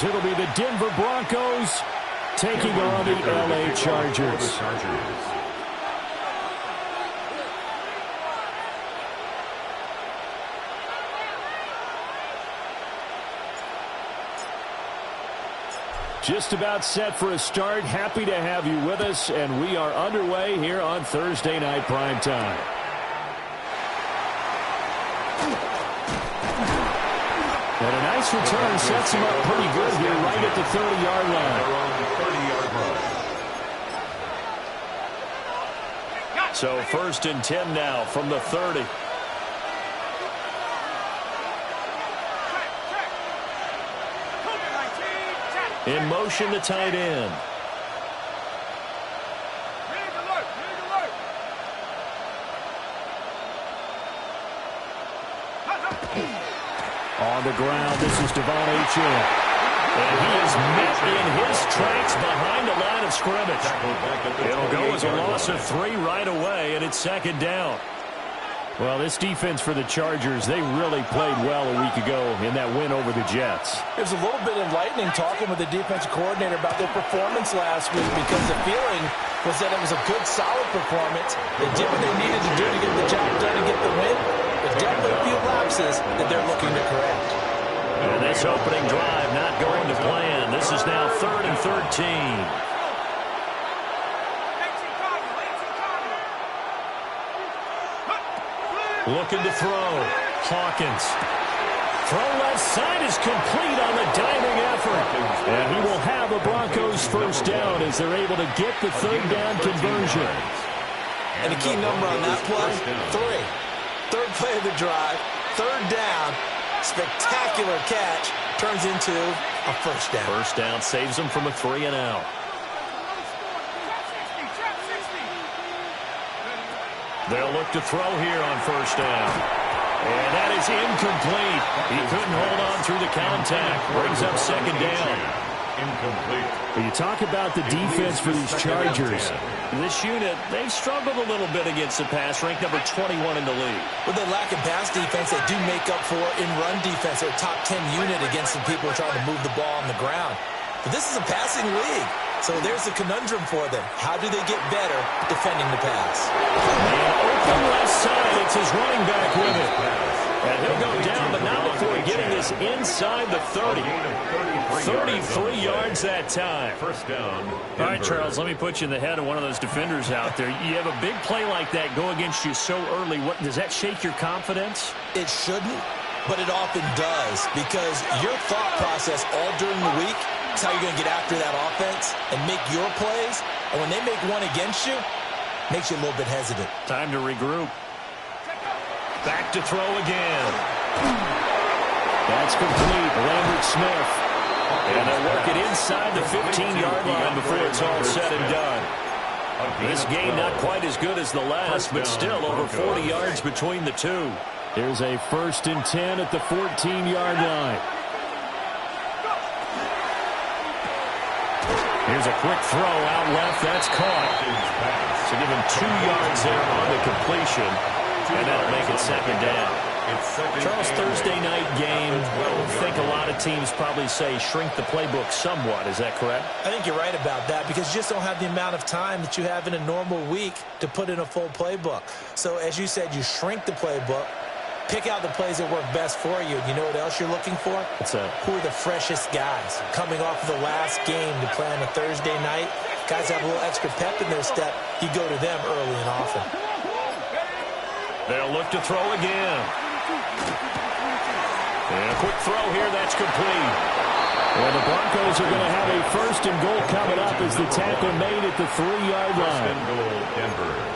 It'll be the Denver Broncos taking on the LA Chargers. Just about set for a start. Happy to have you with us, and we are underway here on Thursday Night Primetime. And a nice return sets him up pretty good here right at the 30-yard line. So 1st and 10 now from the 30. In motion, the tight end. On the ground, this is Devon Achane. And he is met in his tracks behind the line of scrimmage. It'll go as a loss of 3 right away, and it's 2nd down. Well, this defense for the Chargers, they really played well a week ago in that win over the Jets. It was a little bit enlightening talking with the defensive coordinator about their performance last week, because the feeling was that it was a good, solid performance. They did what they needed to do to get the job done and get the win. But definitely a few lapses that they're looking to correct. And this opening drive not going to plan. This is now 3rd and 13. Looking to throw. Hawkins. Throw left side is complete on the diving effort. And he will have a Broncos 1st down as they're able to get the 3rd down conversion. And the key number on that play, 3. 3rd play of the drive, 3rd down, spectacular catch, turns into a 1st down. 1st down saves him from a 3 and out. They'll look to throw here on 1st down. And that is incomplete. He couldn't hold on through the contact. Brings up 2nd down. Incomplete. When you talk about the defense for these Chargers, this unit, they've struggled a little bit against the pass, ranked number 21 in the league. With they lack in pass defense, they do make up for in run defense. They're a top 10 unit against the people trying to move the ball on the ground. But this is a passing league. So there's a conundrum for them. How do they get better defending the pass? And open left side, it's his running back with it. And he'll go down, but not before getting this inside the 30. 33 yards that time. 1st down. All right, Charles, let me put you in the head of one of those defenders out there. You have a big play like that go against you so early. What does that shake your confidence? It shouldn't, but it often does, because your thought process all during the week is how you're going to get after that offense and make your plays. And when they make one against you, makes you a little bit hesitant. Time to regroup. Back to throw again. That's complete. Lambert Smith. And they'll work it inside the 15-yard line before it's all said and done. This game not quite as good as the last, but still over 40 yards between the two. Here's a 1st and 10 at the 14-yard line. Here's a quick throw out left. That's caught. So give him 2 yards there on the completion. And that'll make it 2nd down. Charles, Thursday night game, I think a lot of teams probably say shrink the playbook somewhat. Is that correct? I think you're right about that, because you just don't have the amount of time that you have in a normal week to put in a full playbook. So as you said, you shrink the playbook, pick out the plays that work best for you. You know what else you're looking for? What's that? Who are the freshest guys coming off of the last game to play on a Thursday night? Guys have a little extra pep in their step. You go to them early and often. They'll look to throw again. And a quick throw here, that's complete. Well, the Broncos are going to have a 1st and goal coming up as the tackle made at the 3-yard line.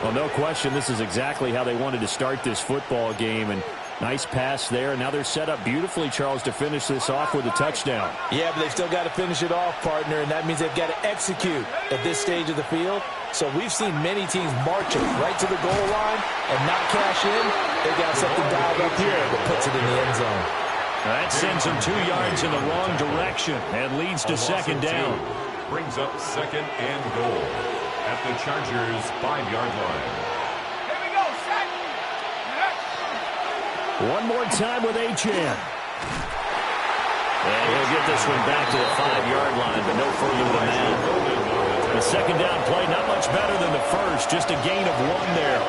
Well, no question, this is exactly how they wanted to start this football game. And nice pass there. And now they're set up beautifully, Charles, to finish this off with a touchdown. Yeah, but they've still got to finish it off, partner, and that means they've got to execute at this stage of the field. So we've seen many teams marching right to the goal line and not cash in. They got something dialed up here that puts it in the end zone. That sends them 2 yards in the wrong direction and leads to 2nd down. Brings up 2nd and goal at the Chargers' 5-yard line. Here we go, set. One more time with Achane. And he'll get this one back to the 5-yard line, but no further than that. The second down play, not much better than the first, just a gain of 1 there.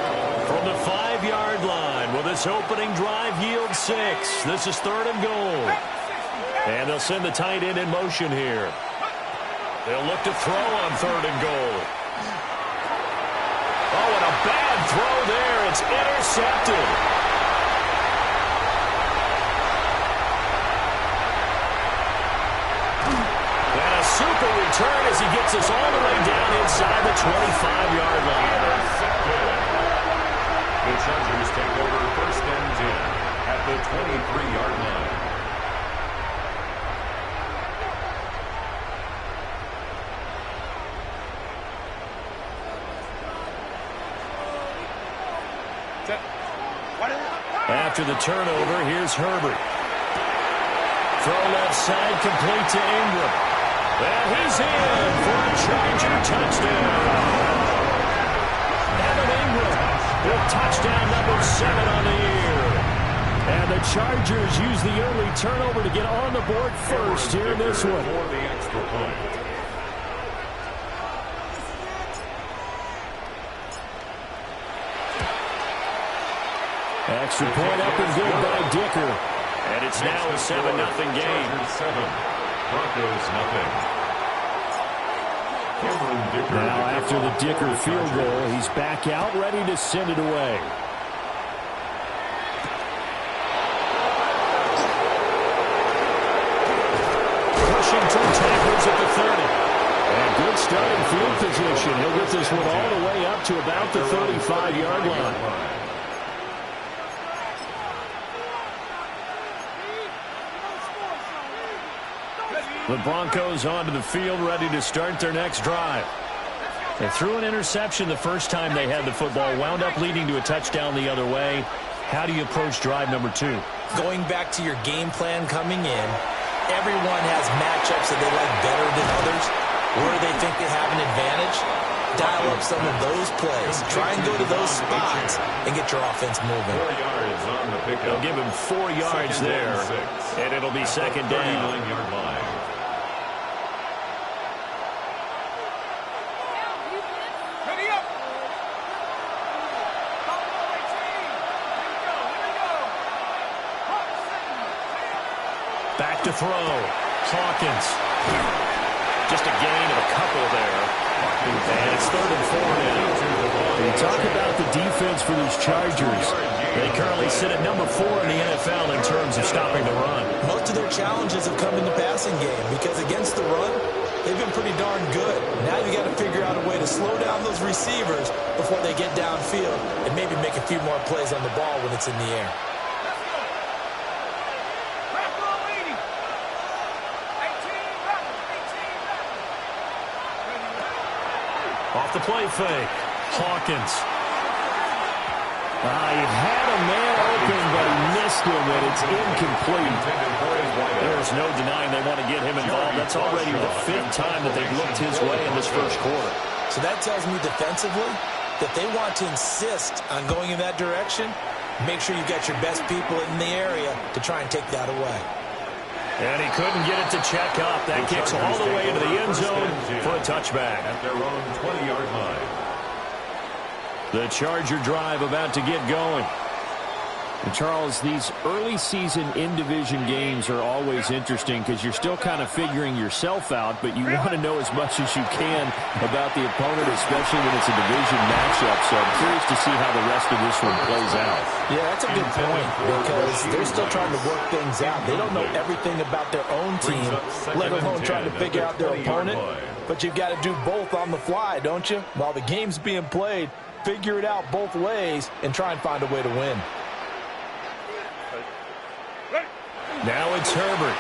From the 5-yard line, will this opening drive yield 6? This is 3rd and goal. And they'll send the tight end in motion here. They'll look to throw on 3rd and goal. Oh, and a bad throw there. It's intercepted. And a super return as he gets us all the way down inside the 25-yard line. The Chargers take over 1st and 10 at the 23-yard line. After the turnover, here's Herbert. Throw left side, complete to Ingram. And he's in for a Charger touchdown. Evan Ingram with touchdown number 7 on the year. And the Chargers use the early turnover to get on the board first here in this one. For the extra point. Extra point up and good by Dicker. And it's now a 7-0 game. 7, Broncos nothing. Now after the Dicker field goal, he's back out ready to send it away. Pushing 2 tacklers at the 30. And good starting field position. He'll get this one all the way up to about the 35-yard line. The Broncos onto the field, ready to start their next drive. They threw an interception the first time they had the football, wound up leading to a touchdown the other way. How do you approach drive number 2? Going back to your game plan coming in, everyone has matchups that they like better than others, where they think they have an advantage. Dial up some of those plays. Try and go to those spots and get your offense moving. 4 yards on the pickup. They'll give him 4 yards there, and it'll be second down. 39-yard line. Back to throw. Hawkins. Just a gain of a couple there. And it's 3rd and 4 now. We talk about the defense for these Chargers. They currently sit at number 4 in the NFL in terms of stopping the run. Most of their challenges have come in the passing game because against the run, they've been pretty darn good. Now you got to figure out a way to slow down those receivers before they get downfield and maybe make a few more plays on the ball when it's in the air. Off the play fake. Hawkins. He had a man open, but he missed him, and it's incomplete. There's no denying they want to get him involved. That's already the 5th time that they've looked his way in this first quarter. So that tells me defensively that they want to insist on going in that direction. Make sure you've got your best people in the area to try and take that away. And he couldn't get it to check up. That kicks all the way into the end zone for a touchback. At their own 20-yard line. The Charger drive about to get going. And Charles, these early season in-division games are always interesting because you're still kind of figuring yourself out, but you want to know as much as you can about the opponent, especially when it's a division matchup. So I'm curious to see how the rest of this one plays out. Yeah, that's a good point because they're still trying to work things out. They don't know everything about their own team, let alone trying to figure out their opponent. But you've got to do both on the fly, don't you? While the game's being played, figure it out both ways and try and find a way to win. Now it's Herbert.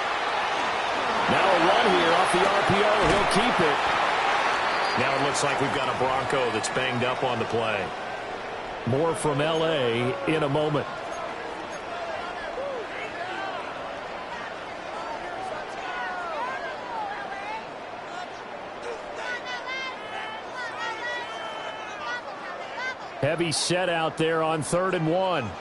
Now a run here off the RPO. He'll keep it. Now it looks like we've got a Bronco that's banged up on the play. More from L.A. in a moment. Heavy set out there on 3rd and 1.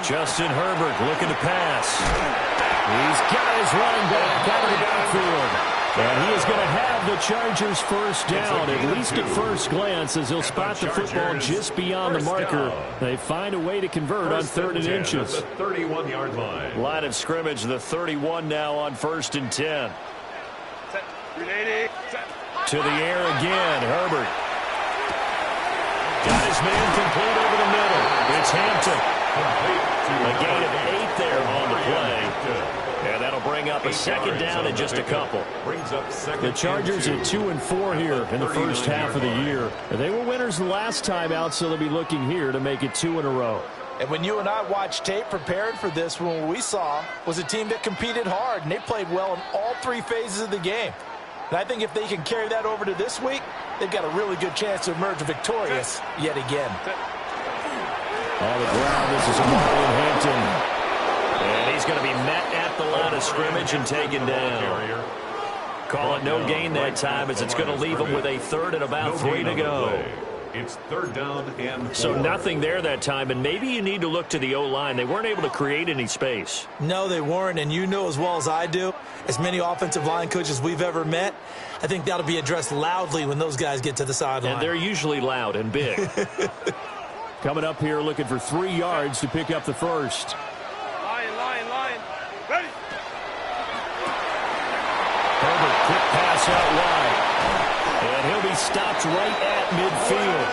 Justin Herbert looking to pass. He's got his running back out of the backfield. And he is going to have the Chargers first down, at least at first glance, as he'll spot the football just beyond the marker. They find a way to convert on 3rd and inches. The 31-yard line. Line of scrimmage, the 31 now on 1st and 10. To the air again, Herbert. Got his man complete over the middle. It's Hampton. A gain of 8 there on the play. And that'll bring up a second down in just a couple. The Chargers at 2-4 here in the first half of the year. They were winners the last time out, so they'll be looking here to make it 2 in a row. And when you and I watched tape preparing for this, what we saw was a team that competed hard, and they played well in all 3 phases of the game. And I think if they can carry that over to this week, they've got a really good chance to emerge victorious yet again. On the ground, this is Marlon Hampton. And he's going to be met at the line of scrimmage and taken down. Call it no gain that time, as it's going to leave him with a 3rd and about 3 to go. It's 3rd down and 4. So nothing there that time, and maybe you need to look to the O-line. They weren't able to create any space. No, they weren't, and you know as well as I do, as many offensive line coaches we've ever met, I think that'll be addressed loudly when those guys get to the sideline. And they're usually loud and big. Coming up here looking for 3 yards to pick up the first. Line. Ready. Herbert, quick pass out wide. And he'll be stopped right at midfield.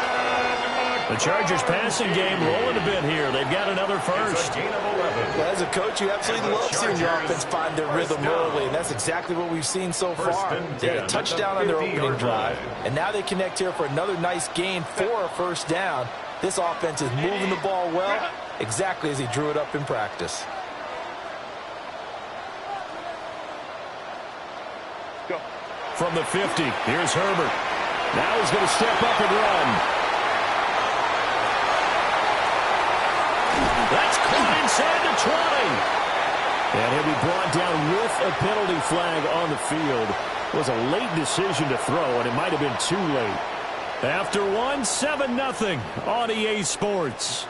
The Chargers passing game rolling a bit here. They've got another first. As a coach, you absolutely love seeing your offense find their rhythm early, and that's exactly what we've seen so far. They had a touchdown on their opening drive, and now they connect here for another nice gain for a first down. This offense is moving the ball well, exactly as he drew it up in practice. From the 50, here's Herbert. Now he's going to step up and run. That's caught inside the 20. And he'll be brought down with a penalty flag on the field. It was a late decision to throw, and it might have been too late. After 7-0 on EA Sports.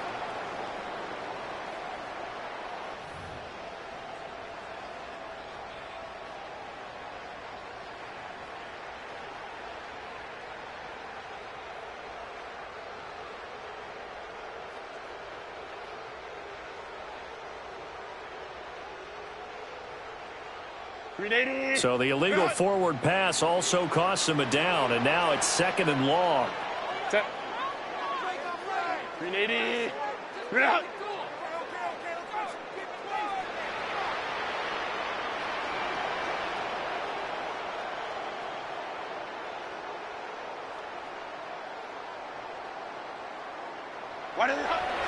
So the illegal forward pass also costs him a down, and now it's 2nd and long. Set. 380.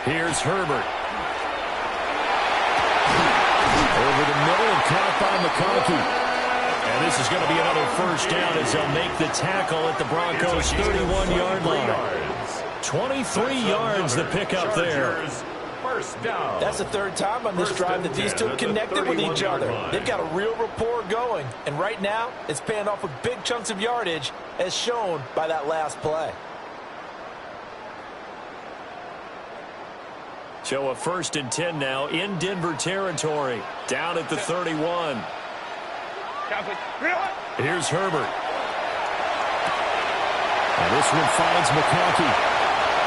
Here's Herbert. Over the middle and caught by McConkey. And this is going to be another first down as they'll make the tackle at the Broncos' 31-yard line. 23 yards the pickup there. First down. That's the 3rd time on this drive that these two connected with each other. They've got a real rapport going. And right now, it's paying off with big chunks of yardage, as shown by that last play. So a 1st and 10 now in Denver territory. Down at the 31. Here's Herbert. And this one finds McConkey.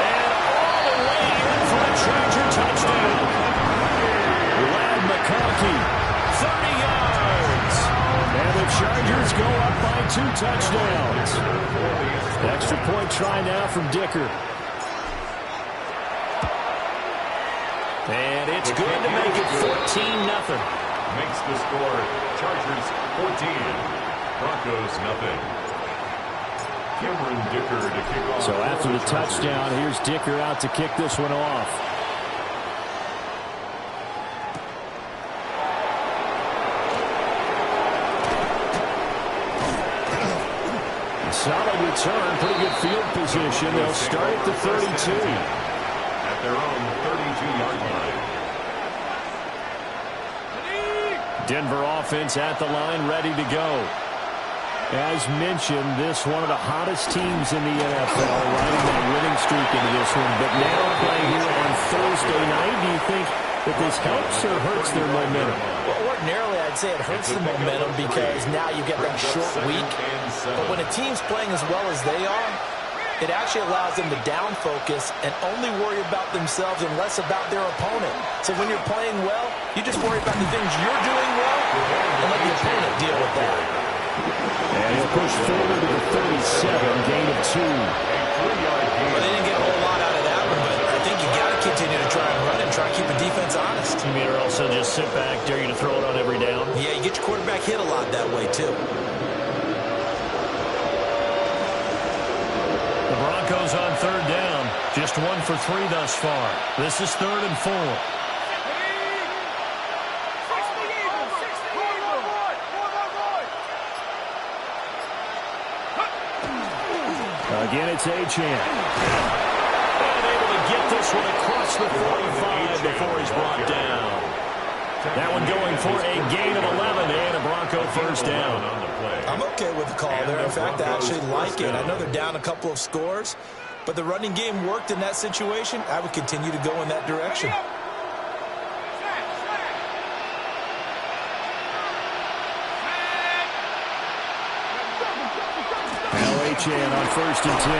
And all the way in for a Charger touchdown. Lad McConkey, 30 yards. And the Chargers go up by 2 touchdowns. Extra point try now from Dicker. And it's good to make it 14-0. Makes the score Chargers 14, Broncos nothing. Cameron Dicker to kick off. So after the touchdown, here's Dicker out to kick this one off. Solid return, pretty good field position. They'll start at the 32. At their own 32-yard line. Denver offense at the line, ready to go. As mentioned, this one of the hottest teams in the NFL, riding that winning streak into this one. But now playing here on Thursday night, do you think If this helps or hurts their momentum? Well, ordinarily, I'd say it hurts the momentum because now you get that short week. But when a team's playing as well as they are, it actually allows them to down focus and only worry about themselves and less about their opponent. So when you're playing well, you just worry about the things you're doing well and let the opponent deal with that. And he'll push forward to the 37, gain of 2. Well, they didn't get a whole lot out of that one, but I think you got to continue to try and run and try and keep the defense honest. You mean or also just sit back, dare you to throw it on every down? Yeah, you get your quarterback hit a lot that way, too. The Broncos on third down. Just 1 for 3 thus far. This is 3rd and 4. Again, it's Achane. And able to get this one across the 45 before he's brought down. That one going for a gain of 11 and a Bronco first down. I'm okay with the call there. In fact, I actually like it. I know they're down a couple of scores, but the running game worked in that situation. I would continue to go in that direction. Achane on 1st and 10.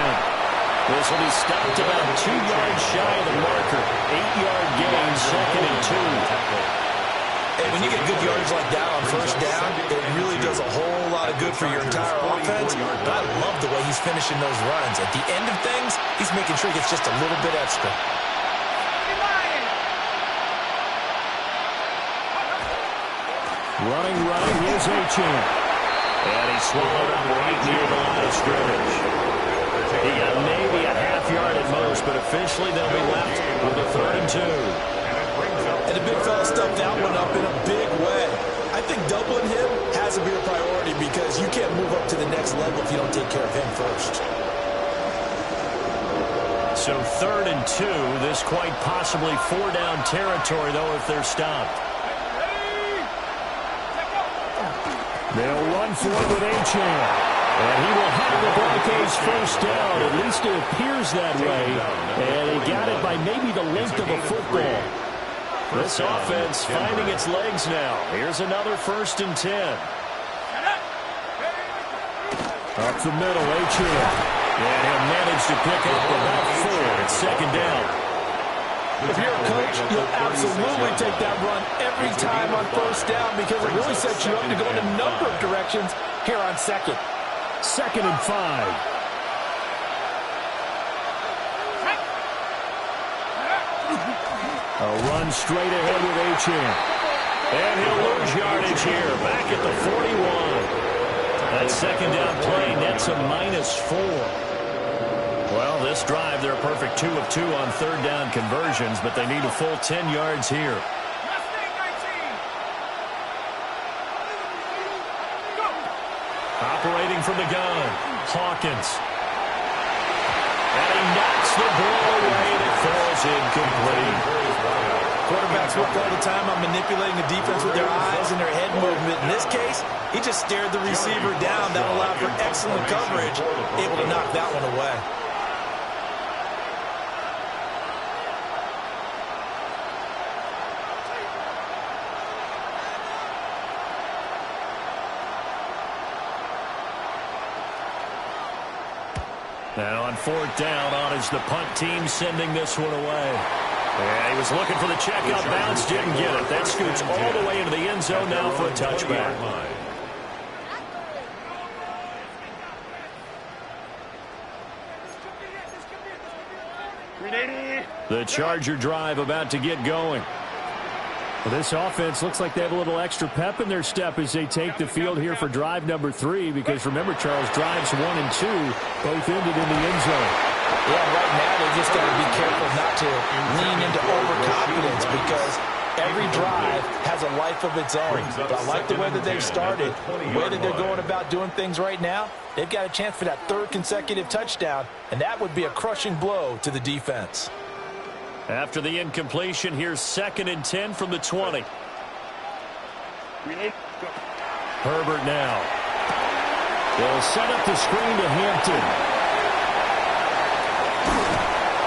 This will be stopped about 2 yards shy of the marker. 8-yard gain, 2nd and 2. Hey, when you get good yardage like that on first down, it really does a whole lot of good for your entire offense. But I love the way he's finishing those runs. At the end of things, he's making sure he gets just a little bit extra. Running right, here's Achane. And he swallowed up right near the line of scrimmage. He got maybe a half yard at most, but officially they'll be left with a 3rd and 2. And the big fella stuffed that one up in a big way. I think doubling him has to be a priority because you can't move up to the next level if you don't take care of him first. So 3rd and 2, this quite possibly 4-down territory, though, if they're stopped. They'll run for it with Achane. And he will have the Broncos first down. At least it appears that way. And he got it by maybe the length of a football. This offense finding its legs now. Here's another 1st and 10. Up the middle, Achane. And he'll manage to pick up about 4 at 2nd down. If you're a coach, you'll absolutely take that run every time on first down because it really sets you up to go in a number of directions here on 2nd. 2nd and 5. A run straight ahead with Achane. And he'll lose yardage here. Back at the 41. That 2nd down play nets a -4. Well, this drive, they're a perfect 2 of 2 on 3rd down conversions, but they need a full 10 yards here. Operating from the gun, Hawkins. And he knocks the ball away, and it falls incomplete. Quarterbacks work all the time on manipulating the defense with their eyes and their head movement. In this case, he just stared the receiver down. That allowed for excellent coverage, able to knock that one away. Now on 4th down, on is the punt team sending this one away. Yeah, he was looking for the checkout bounce, didn't get it. That scoots all the way into the end zone now for a touchback. The Charger drive about to get going. Well, this offense looks like they have a little extra pep in their step as they take the field here for drive number 3 because remember, Charles, drives 1 and 2 both ended in the end zone. Yeah, right now they just got to be careful not to lean into overconfidence because every drive has a life of its own. But I like the way that they've started, the way that they're going about doing things right now. They've got a chance for that 3rd consecutive touchdown, and that would be a crushing blow to the defense. After the incompletion, here's 2nd and 10 from the 20. Herbert now. They'll set up the screen to Hampton.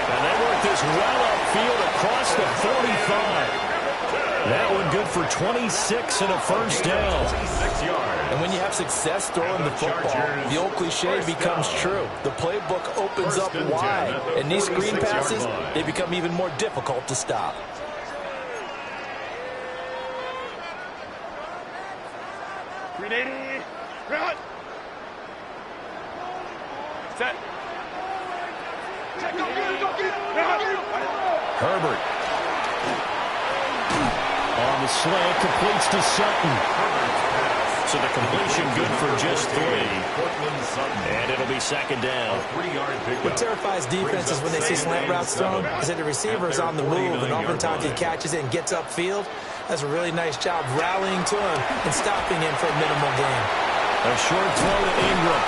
And they work this well upfield across the 45. That one good for 26 and a first down. 26 yards. And when you have success throwing the football, the old cliche becomes true. The playbook opens up wide, and these screen passes, they become even more difficult to stop. Ready, run. Set. Herbert. On the slant, completes to Sutton. So the completion good for just 3. And it'll be second down. What terrifies defenses when they see slant routes thrown is that the receiver is on the move, and oftentimes he catches it and gets upfield. That's a really nice job rallying to him and stopping him for a minimal gain. A short throw to Ingram.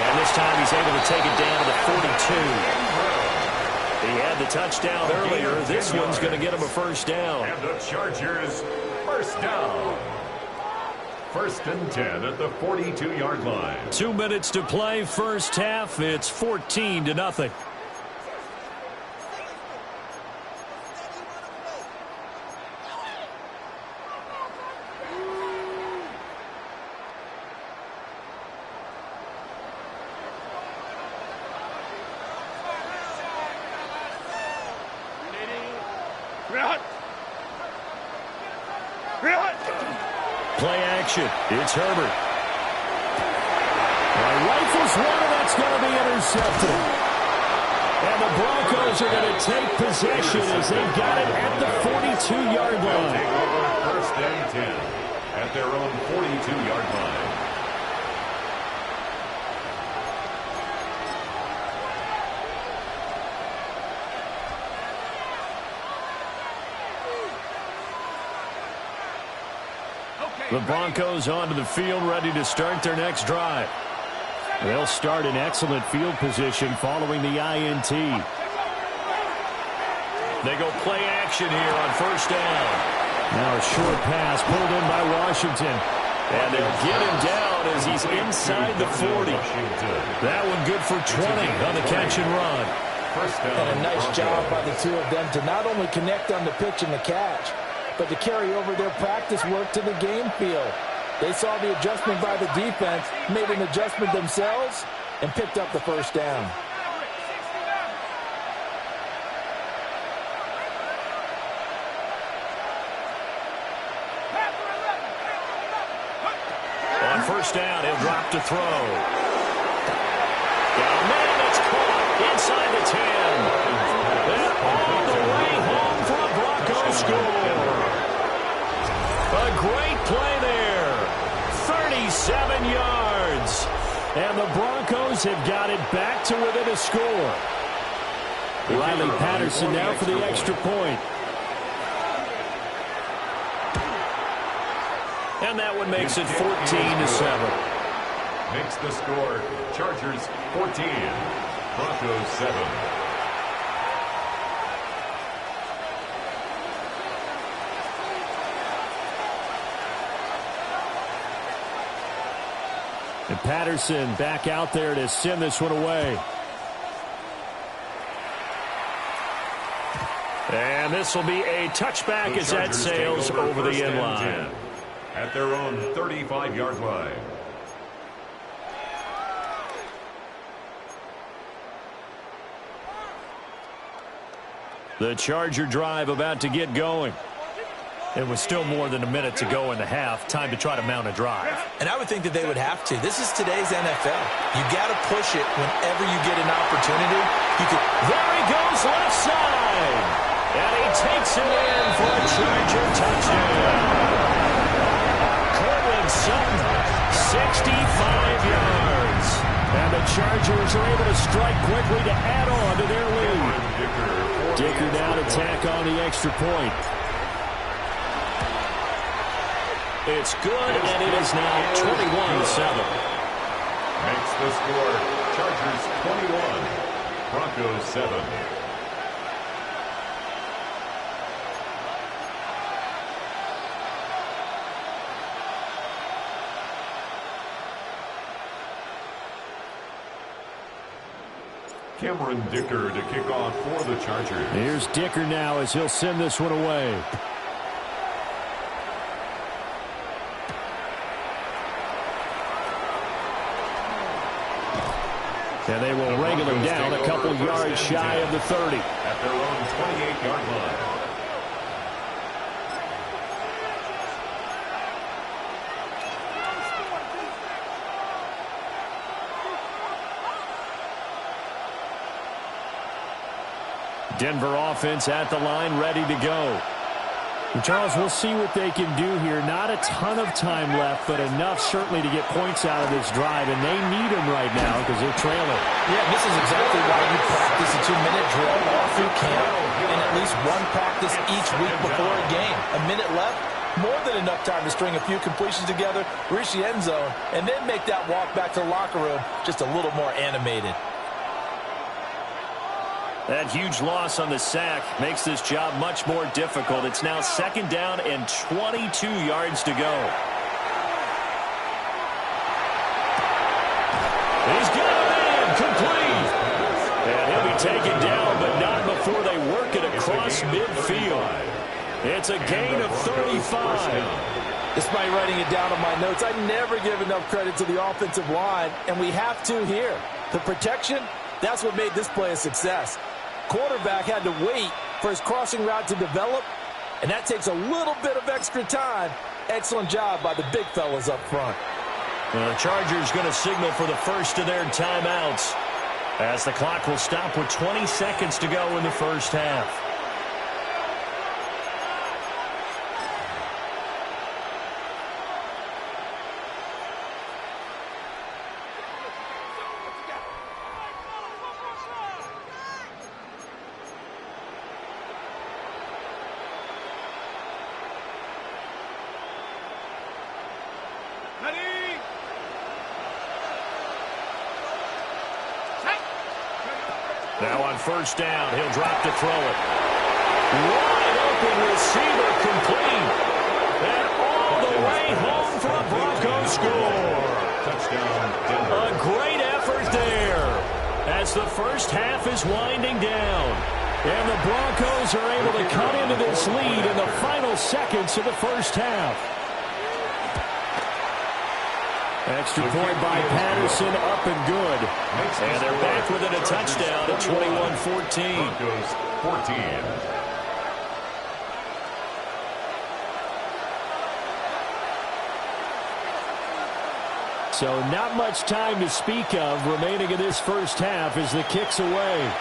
And this time he's able to take it down to the 42. He had the touchdown earlier. This one's going to get him a first down. And the Chargers, first down. First and 10 at the 42-yard line. 2 minutes to play, first half. It's 14-0. Play action. It's Herbert. Rifles one, that's going to be intercepted. And the Broncos are going to take possession as they've got it at the 42-yard line. Take over first and 10 at their own 42-yard line. The Broncos onto the field, ready to start their next drive. They'll start in excellent field position following the INT. They go play action here on first down. Now a short pass pulled in by Washington. And they'll get him down as he's inside the 40. That one good for 20 on the catch and run. And a nice job by the two of them to not only connect on the pitch and the catch, but to carry over their practice work to the game field. They saw the adjustment by the defense, made an adjustment themselves, and picked up the first down. On first down, he'll drop to throw. Down man, that's caught inside the 10. And all the way home for a Broncos score. A great play there. 37 yards. And the Broncos have got it back to within a score. Riley Patterson now for the extra point. And that one makes it 14-7. Makes the score Chargers 14, Broncos 7. And Patterson back out there to send this one away. And this will be a touchback as that sails over the end line. At their own 35-yard line. The Charger drive about to get going. It was still more than a minute to go in the half. Time to try to mount a drive. And I would think that they would have to. This is today's NFL. You got to push it whenever you get an opportunity. There he goes left side. And he takes it in for a Charger touchdown. Sutton, 65 yards. And the Chargers are able to strike quickly to add on to their lead. Dicker now to tack on the extra point. It's good, and it is now 21-7. Makes the score Chargers 21, Broncos 7. Cameron Dicker to kick off for the Chargers. Here's Dicker now as he'll send this one away. And they will wrangle him down a couple yards shy of the 30. At their own 28-yard line. Denver offense at the line, ready to go. Charles, we'll see what they can do here. Not a ton of time left, but enough certainly to get points out of this drive, and they need them right now because they're trailing. Yeah, this is exactly why you practice a 2-minute drill all through camp and at least one practice each week before a game. A minute left, more than enough time to string a few completions together, reach the end zone, and then make that walk back to the locker room just a little more animated. That huge loss on the sack makes this job much more difficult. It's now 2nd down and 22 yards to go. He's got a man complete. And he'll be taken down, but not before they work it across midfield. It's a gain of 35. Despite writing it down on my notes, I never give enough credit to the offensive line, and we have to here. The protection, that's what made this play a success. Quarterback had to wait for his crossing route to develop, and that takes a little bit of extra time. Excellent job by the big fellas up front. The Chargers going to signal for the first of their timeouts as the clock will stop with 20 seconds to go in the first half. Now on first down, he'll drop to throw it. Wide open receiver complete. And all the way home for a Broncos score. Touchdown, Denver. A great effort there as the first half is winding down. And the Broncos are able to cut into this lead in the final seconds of the first half. Extra point by Patterson, up and good. And they're back within a touchdown at 21-14. Broncos 14. So not much time to speak of remaining in this first half as the kick's away.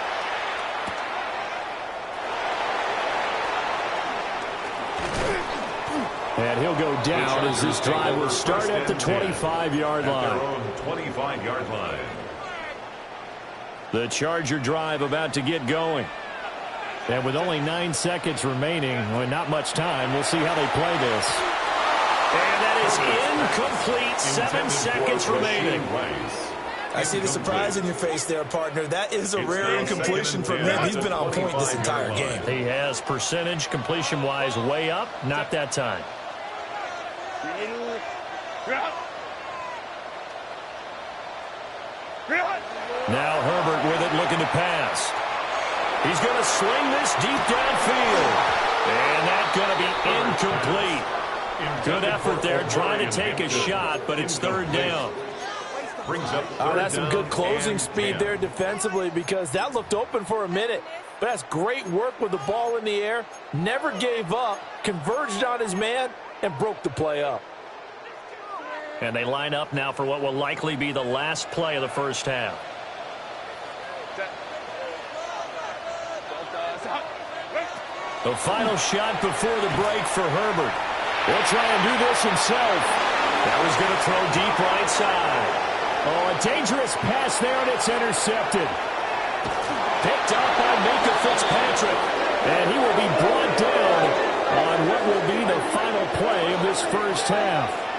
And he'll go down as this drive will start at the 25-yard line. At their own 25-yard line. The Charger drive about to get going. And with only 9 seconds remaining, well, not much time, we'll see how they play this. And that is incomplete. 7 seconds remaining. I see the surprise in your face there, partner. That is a rare incompletion from him. He's been on point this entire game. He has percentage completion-wise way up. Not that time. Now Herbert with it, looking to pass. He's going to swing this deep downfield. And that's going to be incomplete. Good effort there, trying to take a shot, but it's 3rd down. Brings up that's some good closing speed there defensively because that looked open for a minute. But that's great work with the ball in the air. Never gave up, converged on his man, and broke the play up. And they line up now for what will likely be the last play of the first half. The final shot before the break for Herbert. He'll try and do this himself. That was going to throw deep right side. Oh, a dangerous pass there, and it's intercepted. Picked up by Minka Fitzpatrick. And he will be brought down on what will be the final play of this first half.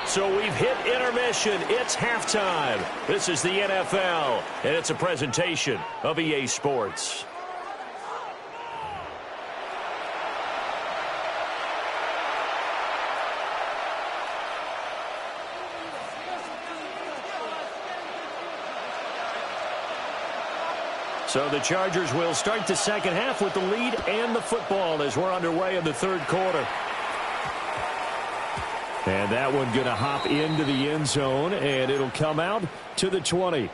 So we've hit intermission. It's halftime. This is the NFL, and it's a presentation of EA Sports. So the Chargers will start the second half with the lead and the football as we're underway in the third quarter. And that one going to hop into the end zone, and it'll come out to the 20.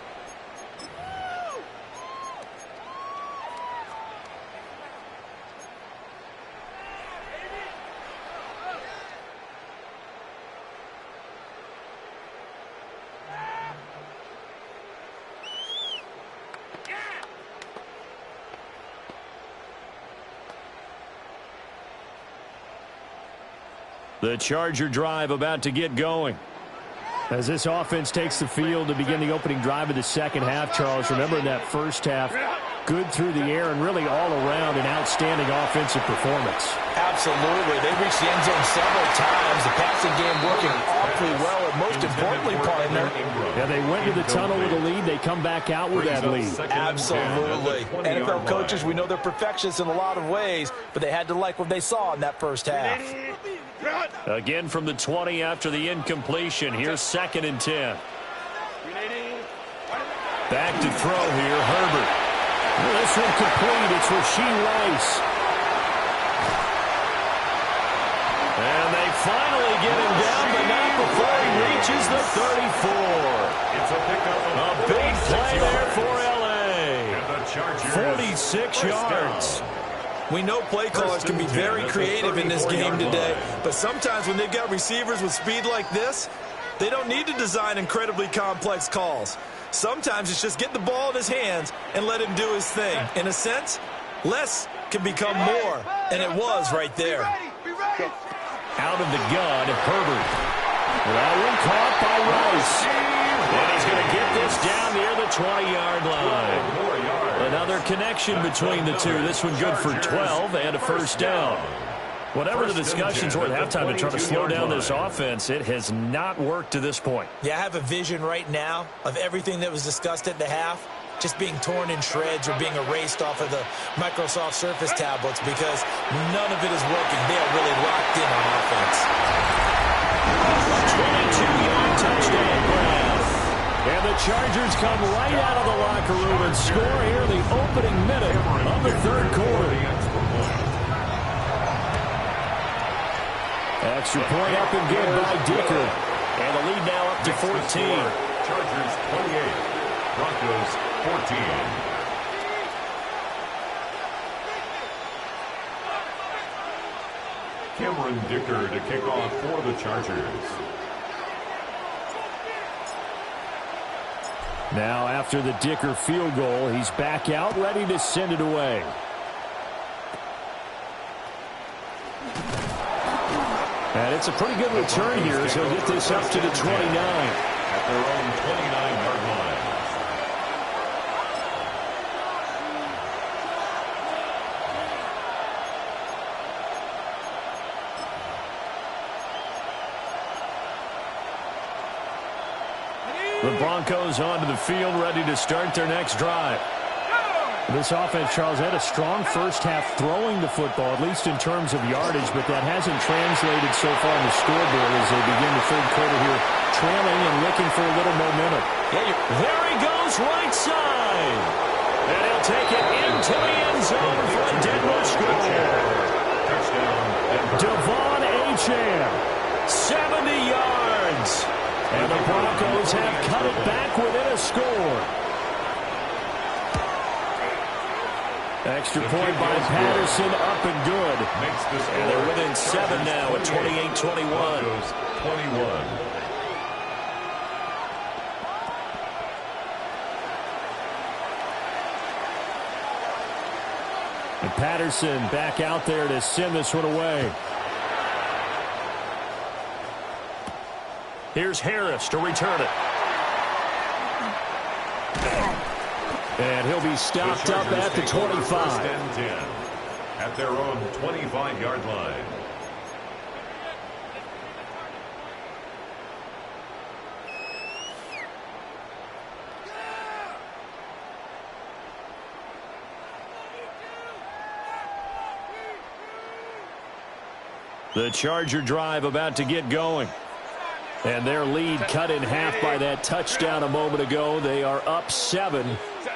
The Charger drive about to get going. As this offense takes the field to begin the opening drive of the second half, Charles, remember in that first half, good through the air and really all around an outstanding offensive performance. Absolutely. They reached the end zone several times. The passing game working awfully well, and most importantly, partner. Yeah, they went to the tunnel with a lead. They come back out with that lead. Absolutely. NFL coaches, we know they're perfectionists in a lot of ways, but they had to like what they saw in that first half. Again from the 20 after the incompletion. Here's 2nd and 10. Back to throw here, Herbert. This one complete. It's Rashee Rice. And they finally get him down, but not before he reaches the 34. It's a pickup of A big play there for L.A. the 46 yards. We know play callers can be very creative in this game today, but sometimes when they've got receivers with speed like this, they don't need to design incredibly complex calls. Sometimes it's just get the ball in his hands and let him do his thing. In a sense, less can become more, and it was right there. Out of the gun, Herbert. That one caught by Rice. And he's going to get this down near the 20-yard line. Another connection between the two. This one good for 12 and a first down. Whatever the discussions were at halftime to try to slow down this offense, it has not worked to this point. Yeah, I have a vision right now of everything that was discussed at the half just being torn in shreds or being erased off of the Microsoft Surface tablets because none of it is working. They are really locked in on offense. 22-yard touchdown grab. And the Chargers come right out of the locker room and score here in the opening minute of the third quarter. Extra point up and good by Dicker. And the lead now up to 14. Chargers 28, Broncos 14. Cameron Dicker to kick off for the Chargers. Now after the Dicker field goal, he's back out ready to send it away. And it's a pretty good return here as he'll get this up to the 29. At their own 29-yard line. The Broncos onto the field, ready to start their next drive. This offense, Charles, had a strong first half throwing the football, at least in terms of yardage, but that hasn't translated so far on the scoreboard as they begin the third quarter here, trailing and looking for a little momentum. There he goes, right side. And he'll take it into the end zone for a Denver score. Devon Achane, 70 yards. And the Broncos have cut it back within a score. Extra point by Patterson, up and good. And they're within 7 now at 28-21. 21. And Patterson back out there to send this one away. Here's Harris to return it. And he'll be stopped up at the 25. First and 10 at their own 25-yard line. The Charger drive about to get going. And their lead cut in half by that touchdown a moment ago. They are up 7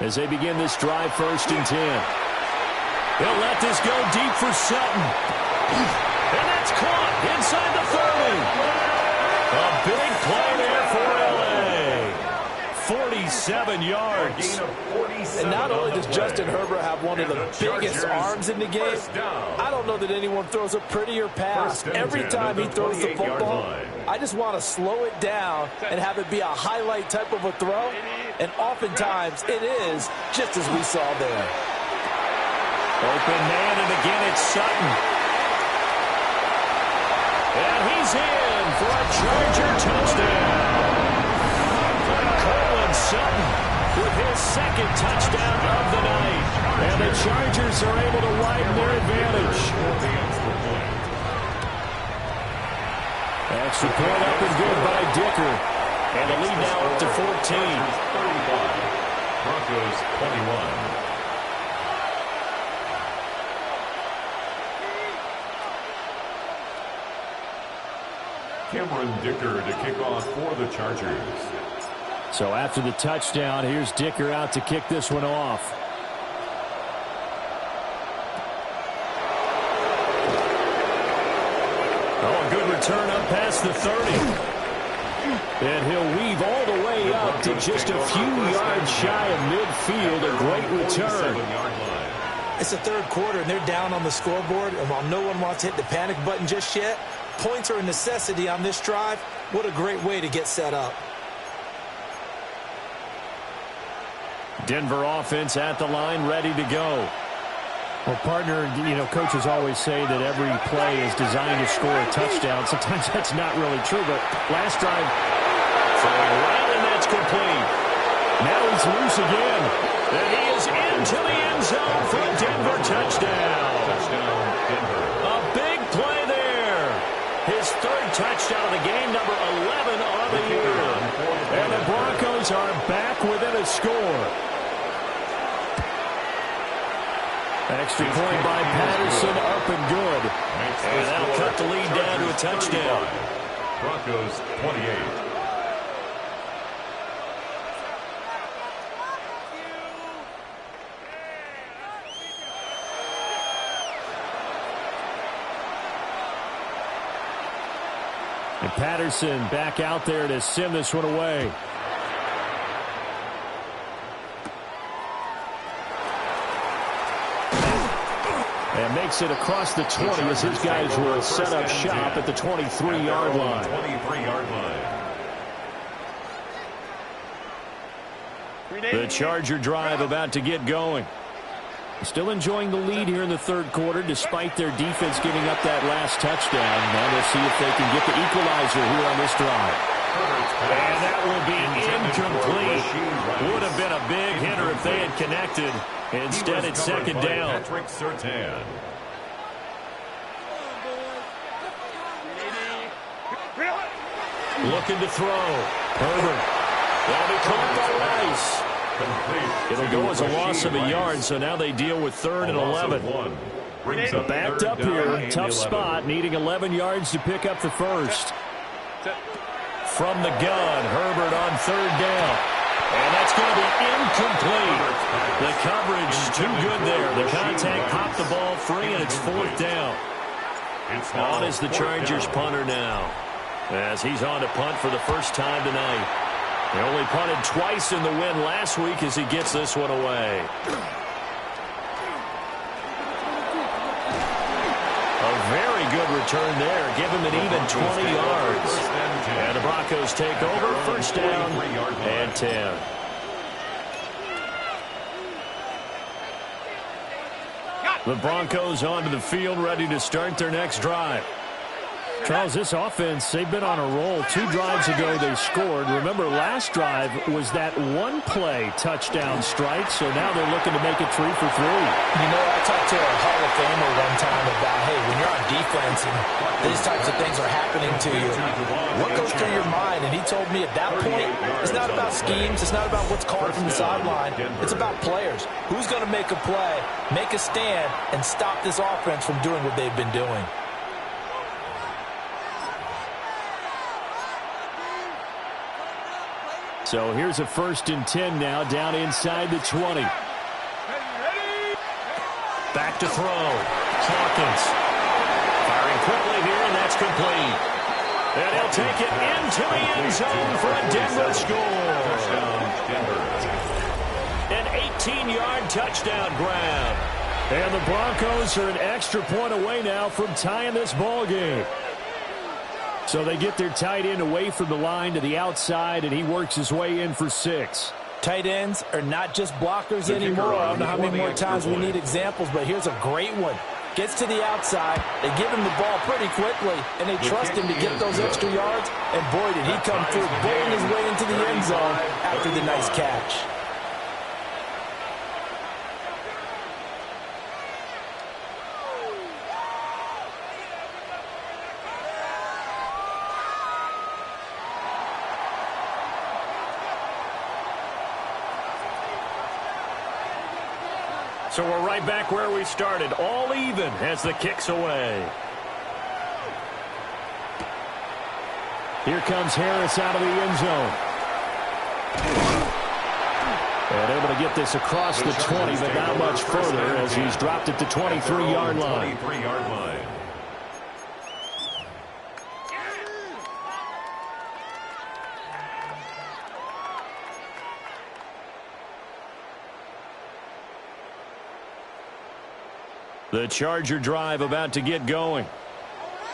as they begin this drive, 1st and 10. They'll let this go deep for Sutton. And that's caught inside the 30. 47 yards. And not only does Justin Herbert have one of the biggest arms in the game, I don't know that anyone throws a prettier pass. Every time he throws the football, I just want to slow it down and have it be a highlight type of a throw. And oftentimes it is, just as we saw there. Open man, and again it's Sutton. And he's in for a Charger touchdown. Cortland Sutton with his second touchdown of the night. And the Chargers are able to widen their advantage. Extra point up and good by Dicker. And the lead now up to 14. 35. Broncos 21. Cameron Dicker to kick off for the Chargers. So after the touchdown, here's Dicker out to kick this one off. Oh, a good return up past the 30. And he'll weave all the way up to just a few yards shy of midfield. A great return. It's the third quarter, and they're down on the scoreboard. And while no one wants to hit the panic button just yet, points are a necessity on this drive. What a great way to get set up. Denver offense at the line, ready to go. Well, partner, coaches always say that every play is designed to score a touchdown. Sometimes that's not really true, but last drive, throwing right, and that's complete. Now he's loose again. And he is into the end zone for a Denver touchdown. Touchdown, Denver. A big play there. His third touchdown of the game, number 11 on the year. And the Broncos are back within a score. Extra point by Patterson, up and good. And that'll cut the lead down to a touchdown. Broncos 28. And Patterson back out there to send this one away. And makes it across the 20 as his guys will set up shop at the 23-yard line. 23-yard line. The Charger drive about to get going. Still enjoying the lead here in the third quarter despite their defense giving up that last touchdown. Now they'll see if they can get the equalizer here on this drive. And that will be incomplete. Would have been a big hitter if they had connected. Instead, it's second down. Patrick Surtain. Looking to throw. Herbert. That'll be caught by Rice. It'll go as a loss of a yard, so now they deal with third and 11. Backed up here, tough spot, needing 11 yards to pick up the first. From the gun, Herbert on third down. And that's going to be incomplete. The coverage too good there. The contact popped the ball free, and it's fourth down. On is the Chargers punter now, as he's on to punt for the first time tonight. He only punted twice in the win last week as he gets this one away. A very good return there. Give him an even 20 yards. And the Broncos take over. First down and 10. The Broncos onto the field, ready to start their next drive. Charles, this offense, they've been on a roll. 2 drives ago, they scored. Remember, last drive was that one-play touchdown strike, so now they're looking to make it 3 for 3. I talked to a Hall of Famer one time about, hey, when you're on defense and these types of things are happening to you, what goes through your mind? And he told me at that point, it's not about schemes. It's not about what's called from the sideline. It's about players. Who's going to make a play, make a stand, and stop this offense from doing what they've been doing? So here's a 1st and 10 now, down inside the 20. Back to throw. Hawkins. Firing quickly here, and that's complete. And he'll take it into the end zone for a Denver score. Touchdown, Denver. 15-yard touchdown grab. And the Broncos are an extra point away now from tying this ball game. So they get their tight end away from the line to the outside, and he works his way in for 6. Tight ends are not just blockers anymore. I don't know how many more times we need examples, but here's a great one. Gets to the outside, they give him the ball pretty quickly, and they trust him to get those extra yards, and boy, did he come through, bowling his way into the end zone after the nice catch. So we're right back where we started, all even as the kick's away. Here comes Harris out of the end zone. And able to get this across the 20, but not much further as he's dropped it to 23-yard line. 23-yard line. The Charger drive about to get going.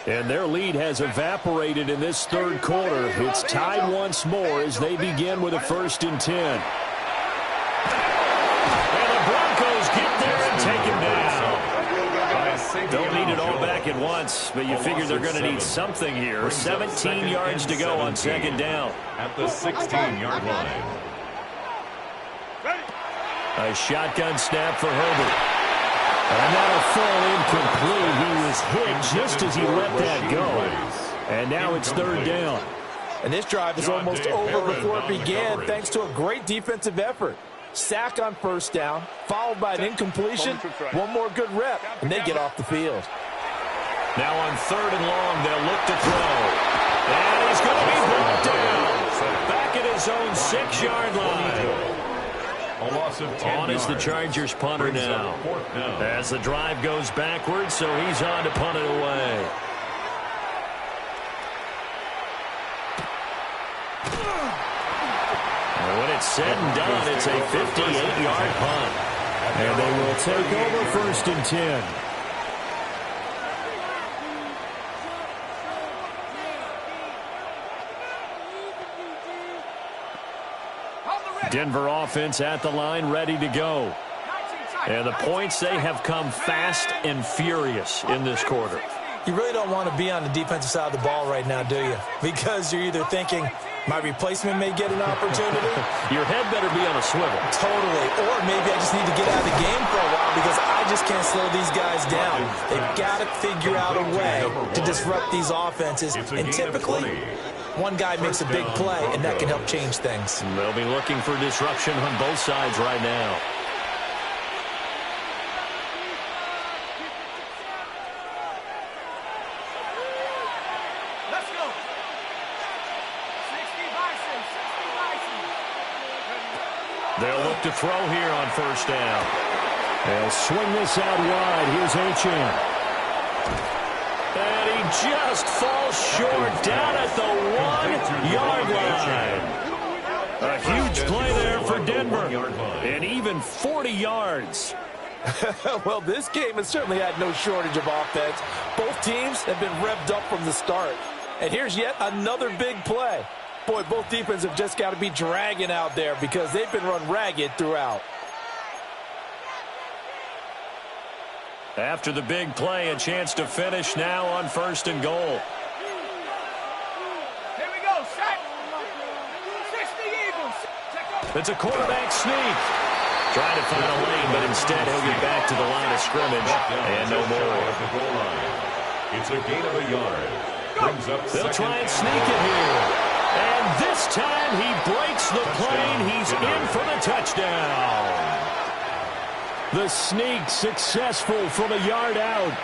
And their lead has evaporated in this third quarter. It's tied once more as they begin with a 1st and 10. And the Broncos get there and take him down. Don't need it all back at once, but you figure they're going to need something here. 17 yards to go on 2nd down. At the 16-yard line. A shotgun snap for Herbert. And that'll fall incomplete. He was hit just as he let that go. And now it's 3rd down. And this drive is almost over before it began thanks to a great defensive effort. Sack on 1st down, followed by an incompletion. One more good rep, and they get off the field. Now on 3rd and long, they'll look to throw. And he's going to be brought down. Back at his own 6-yard line. A loss of 10 on is the Chargers punter now. As the drive goes backwards, so he's on to punt it away. And when it's said and done, it's a 58-yard punt. And they will take over 1st and 10. Denver offense at the line, ready to go. And the points, they have come fast and furious in this quarter. You really don't want to be on the defensive side of the ball right now, do you? Because you're either thinking, my replacement may get an opportunity. Your head better be on a swivel. Totally. Or maybe I just need to get out of the game for a while because I just can't slow these guys down. They've got to figure out a way to disrupt these offenses. And typically, one guy makes a big play, and that can help change things. They'll be looking for disruption on both sides right now. Let's go. 60 Bison, 60 Bison. They'll look to throw here on 1st down. They'll swing this out wide. Here's Achane. And he just falls short down at the 1-yard line. A huge play there for Denver. And even 40 yards. Well, this game has certainly had no shortage of offense. Both teams have been revved up from the start. And here's yet another big play. Boy, both defenses have just got to be dragging out there because they've been run ragged throughout. After the big play, a chance to finish now on 1st and goal. Here we go, set. 60 Eagles. It's a quarterback sneak. Trying to find a lane, but instead he'll get back to the line of scrimmage and no more. It's a gain of a yard. Brings up They'll try and sneak it here. And this time he breaks the plane. He's in for the touchdown. The sneak successful from a yard out.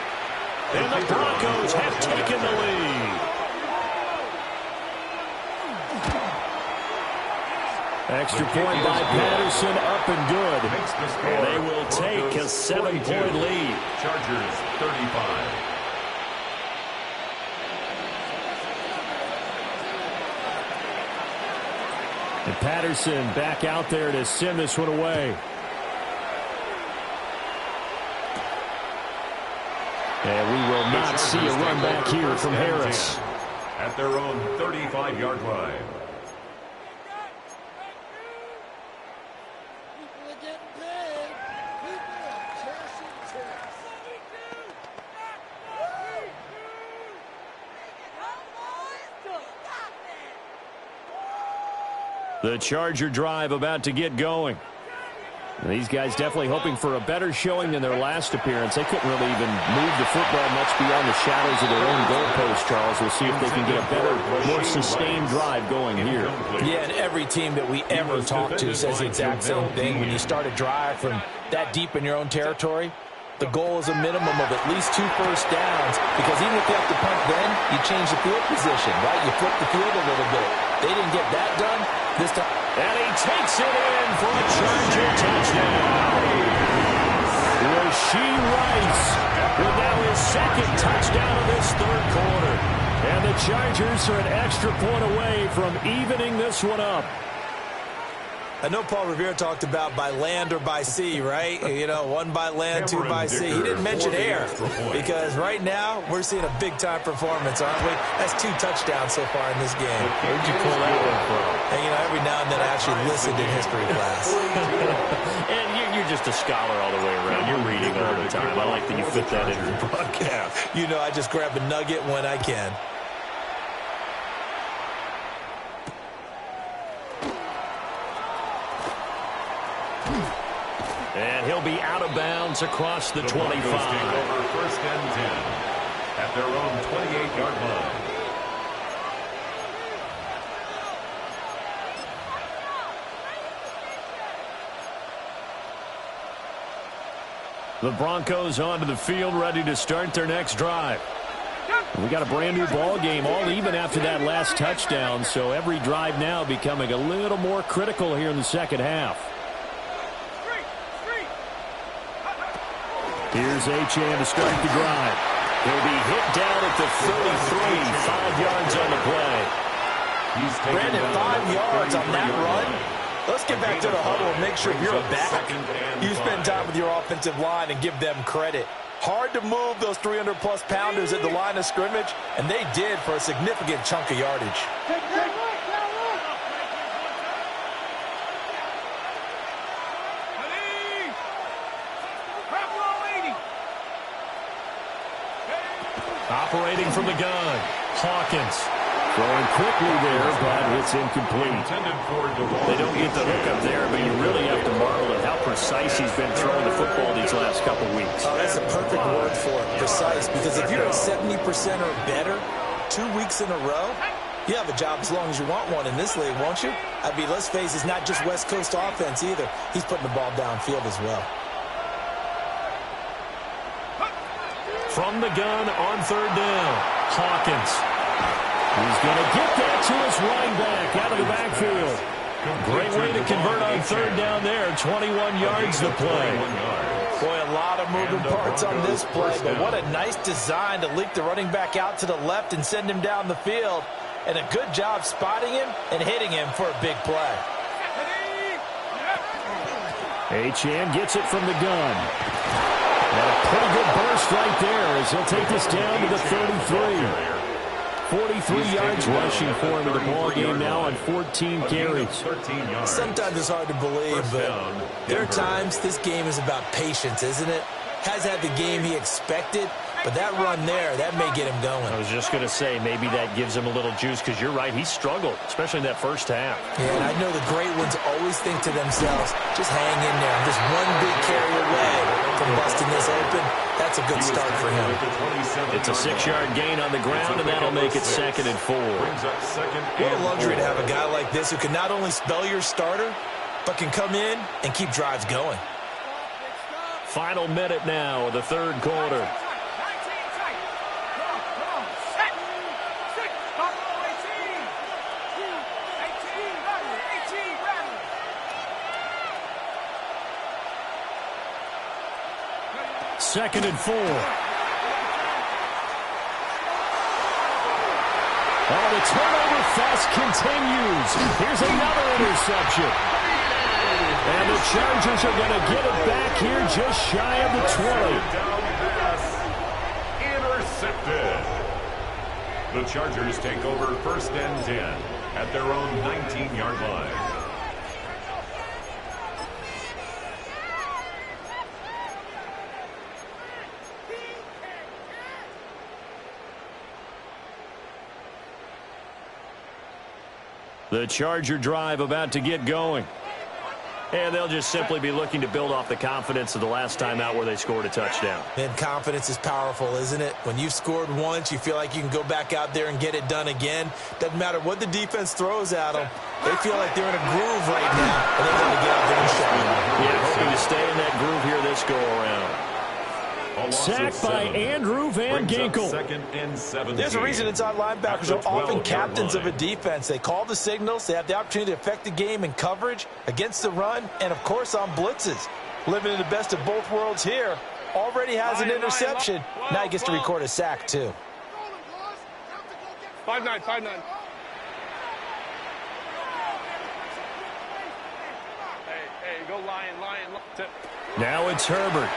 And the Broncos have taken the lead. Extra point by Patterson, up and good. And they will take a 7-point lead. Chargers 35. And Patterson back out there to send this one away. And we will not see a run back here from Harris. At their own 35-yard line. The Charger drive about to get going. These guys definitely hoping for a better showing than their last appearance. They couldn't really even move the football much beyond the shadows of their own goalpost, Charles. We'll see if they can get a better, more sustained drive going here. Yeah, and every team that we ever talk to says the exact same thing. When you start a drive from that deep in your own territory, the goal is a minimum of at least 2 first downs, because even if you have to punt then, you change the field position, right? You flip the field a little bit. They didn't get that done this time. And he takes it in for a Charger touchdown. Rashee Rice with now his second touchdown of this third quarter. And the Chargers are an extra point away from evening this one up. I know Paul Revere talked about by land or by sea, right? You know, 1 by land, 2 by sea. He didn't mention air, because right now we're seeing a big-time performance, aren't we? That's 2 touchdowns so far in this game. Where'd you pull that one from? And, you know, every now and then I actually listened in history class. And you're just a scholar all the way around. You're reading all the time. I like that you fit that into the broadcast. You know, I just grab a nugget when I can. And he'll be out of bounds across the 25. Over 1st and 10 at their own 28-yard line. The Broncos onto the field, ready to start their next drive. We got a brand new ball game, all even after that last touchdown, so every drive now becoming a little more critical here in the second half. Here's Achane to start the drive. He'll be hit down at the 33, 5 yards on the play. Brandon, 5 yards on that run. Let's get back to the huddle and make sure you're a back. You spend time with your offensive line and give them credit. Hard to move those 300-plus pounders at the line of scrimmage, and they did for a significant chunk of yardage. Operating from the gun, Hawkins. Throwing quickly there, but it's incomplete. They don't get the hook up there, but you really have to marvel at how precise he's been throwing the football these last couple weeks. Oh, that's a perfect word for it, precise, because if you're at 70% or better 2 weeks in a row, you have a job as long as you want one in this league, won't you? I mean, let's face it, it's not just West Coast offense either. He's putting the ball downfield as well. From the gun on 3rd down, Hawkins. He's going to get that to his running back out of the backfield. Great way to convert on 3rd down there. 21 yards to play. Boy, a lot of moving parts on this play, but what a nice design to leak the running back out to the left and send him down the field. And a good job spotting him and hitting him for a big play. Achane gets it from the gun. And a pretty good burst right there as he'll take this down to the 33. 43 yards rushing for him in the ball game now on 14 carries. Sometimes it's hard to believe, but there are times this game is about patience, isn't it? Has had the game he expected, but that run there, that may get him going. I was just going to say, maybe that gives him a little juice, because you're right, he struggled, especially in that first half. Yeah, and I know the great ones always think to themselves, just hang in there. I'm just one big carry away from busting this open. That's a good start for him. It's a 6-yard gain on the ground, and that'll make it 2nd and 4. What a luxury to have a guy like this who can not only spell your starter, but can come in and keep drives going. Final minute now of the 3rd quarter. Second and 4. Oh, the turnover fest continues. Here's another interception. And the Chargers are going to get it back here just shy of the 20. The Chargers take over 1st and 10 at their own 19-yard line. The Charger drive about to get going. And they'll just simply be looking to build off the confidence of the last time out where they scored a touchdown. And confidence is powerful, isn't it? When you've scored once, you feel like you can go back out there and get it done again. Doesn't matter what the defense throws at them. They feel like they're in a groove right now, and they're going to get out there and show them. Yeah, hoping to stay in that groove here this go-around. Sacked by Andrew Van Ginkel. 2nd and 17. There's a reason inside linebackers are often captains of a defense. They call the signals. They have the opportunity to affect the game in coverage, against the run, and, of course, on blitzes. Living in the best of both worlds here. Already has an interception. Now he gets to record a sack, too. 5-9, 5-9. Hey, go Lion. Now it's Herbert.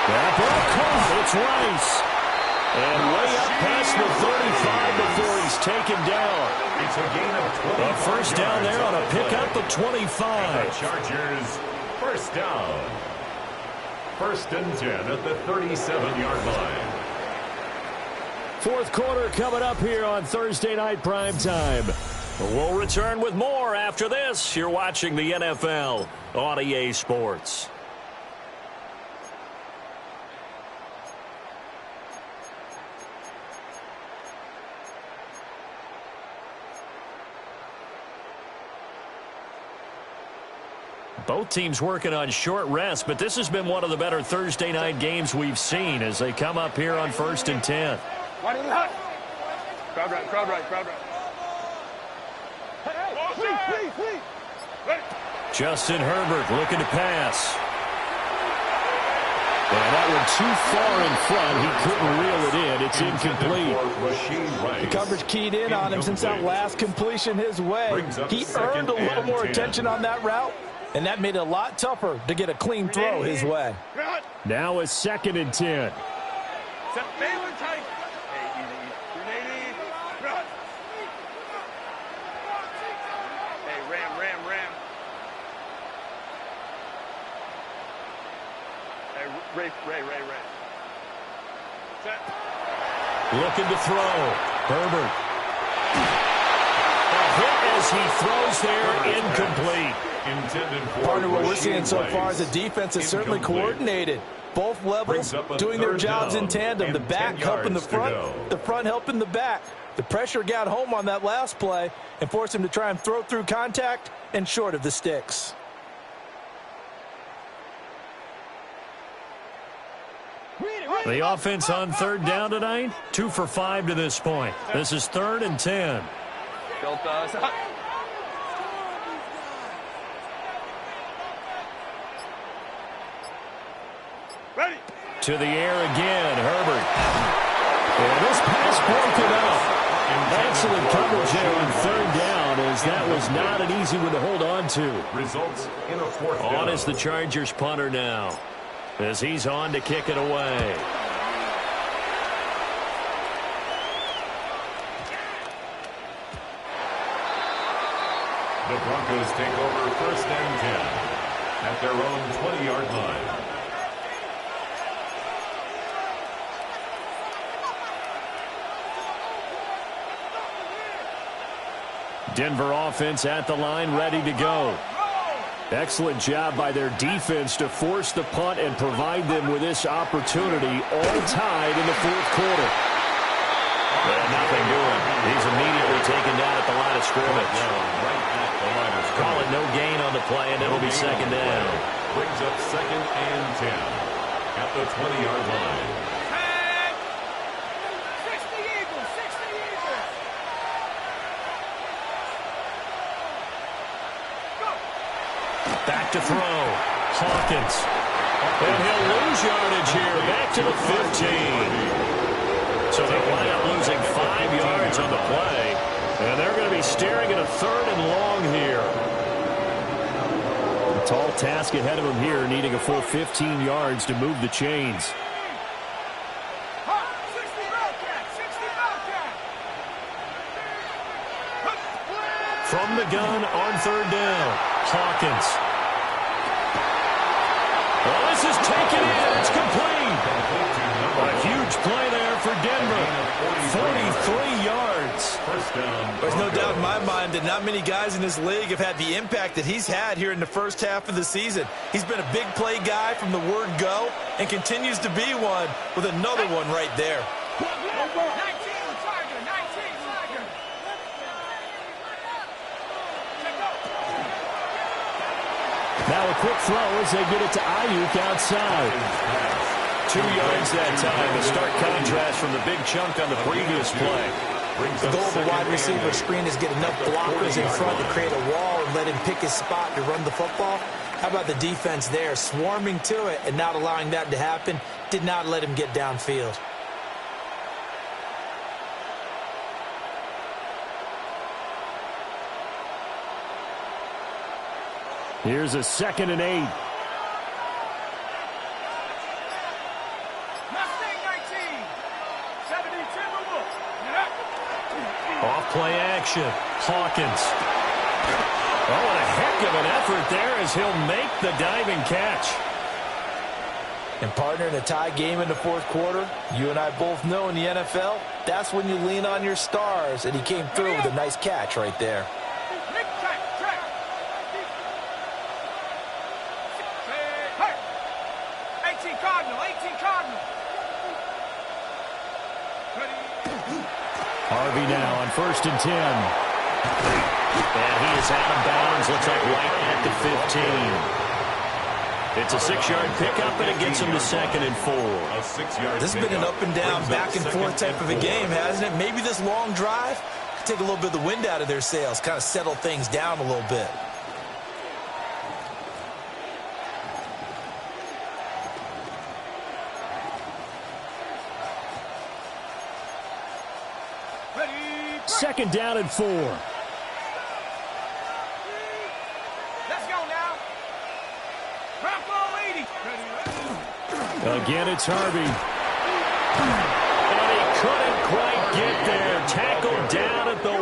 That ball caught. It's Rice. And way up past the 35 before he's taken down. It's a gain of 20. A first down there on a pickup of 25. The Chargers, first down. 1st and 10 at the 37-yard line. Fourth quarter coming up here on Thursday Night Primetime. We'll return with more after this. You're watching the NFL on EA Sports. Both teams working on short rest, but this has been one of the better Thursday night games we've seen as they come up here on 1st and 10. Crowd right. Justin Herbert looking to pass. And that one too far in front. He couldn't reel it in. It's incomplete. The coverage keyed in on him since that last completion his way. He earned a little more attention on that route, and that made it a lot tougher to get a clean throw his way. Now it's 2nd and 10. Ray. Set. Looking to throw. Herbert. A hit as he throws there, incomplete. Partner, what we're seeing so far is the defense is certainly coordinated. Both levels doing their jobs in tandem. The back helping the front helping the back. The pressure got home on that last play and forced him to try and throw through contact and short of the sticks. The offense on 3rd down tonight, 2 for 5 to this point. This is 3rd and 10. Ready. To the air again, Herbert. And this pass broken up. Excellent coverage there on 3rd down, as that was not an easy one to hold on to. Results in a 4th down. On is the Chargers punter now, as he's on to kick it away. The Broncos take over 1st and 10 at their own 20-yard line. Denver offense at the line, ready to go. Excellent job by their defense to force the punt and provide them with this opportunity, all tied in the 4th quarter. Well, nothing doing. He's immediately taken down at the line of scrimmage. Call it no gain on the play, and it'll be 2nd down. Brings up 2nd and 10 at the 20-yard line. 60 Eagles. Back to throw. Hawkins. And he'll lose yardage here. Back to the 15. So they wind up losing 5 yards on the play. And they're going to be staring at a 3rd and long here. A tall task ahead of them here, needing a full 15 yards to move the chains. From the gun on third down, Hawkins. Well, this is taken in. It's complete. A huge play there for Denver. 43 yards. There's no doubt in my mind that not many guys in this league have had the impact that he's had here in the first half of the season. He's been a big play guy from the word go and continues to be one with another one right there. 19, Tiger, 19, Tiger. Now a quick throw as they get it to Ayuk outside. 2 yards that time. A stark contrast from the big chunk on the previous play. The goal of a wide receiver screen is get enough blockers in front to create a wall and let him pick his spot to run the football. How about the defense there, swarming to it and not allowing that to happen? Did not let him get downfield. Here's a 2nd and 8. Mustang 19. 70 Timberwolves. Off play action. Hawkins. Oh, what a heck of an effort there as he'll make the diving catch. And partner, in a tie game in the fourth quarter, you and I both know in the NFL, that's when you lean on your stars, and he came through with a nice catch right there. Track. 18 Cardinal. Harvey now on 1st and 10. And he is out of bounds. Looks like right at the 15. It's a 6-yard pickup, and it gets him to 2nd and 4. This has been an up and down, back and forth type of a game, hasn't it? Maybe this long drive could take a little bit of the wind out of their sails, kind of settle things down a little bit. Second down and 4. Let's go now. Bronco 80. Again, it's Harvey. And he couldn't quite get there. Tackled down at the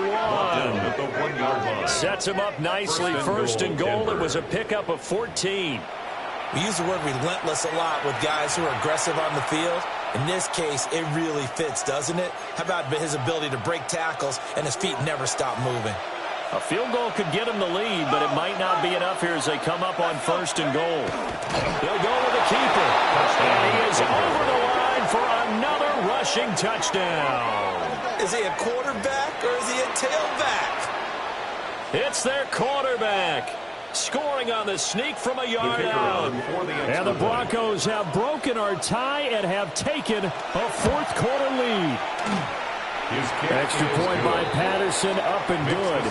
1. Sets him up nicely. 1st and goal. It was a pickup of 14. We use the word relentless a lot with guys who are aggressive on the field. In this case, it really fits, doesn't it? How about his ability to break tackles and his feet never stop moving? A field goal could get him the lead, but it might not be enough here as they come up on 1st and goal. They'll go with the keeper. And he is over the line for another rushing touchdown. Is he a quarterback or is he a tailback? It's their quarterback. Scoring on the sneak from a yard out. And the Broncos have broken our tie and have taken a 4th quarter lead. Extra point by Patterson, up and good.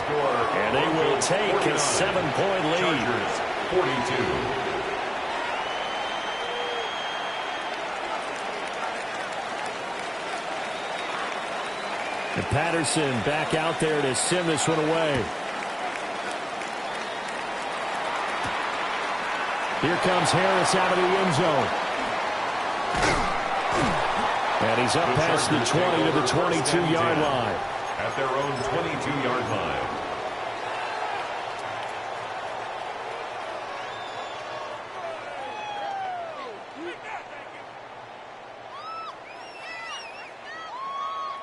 And they will take a 7-point lead. 42. And Patterson back out there to send this one away. Here comes Harris out of the end zone. And he's up past the 20 to the 22-yard line. At their own 22-yard line.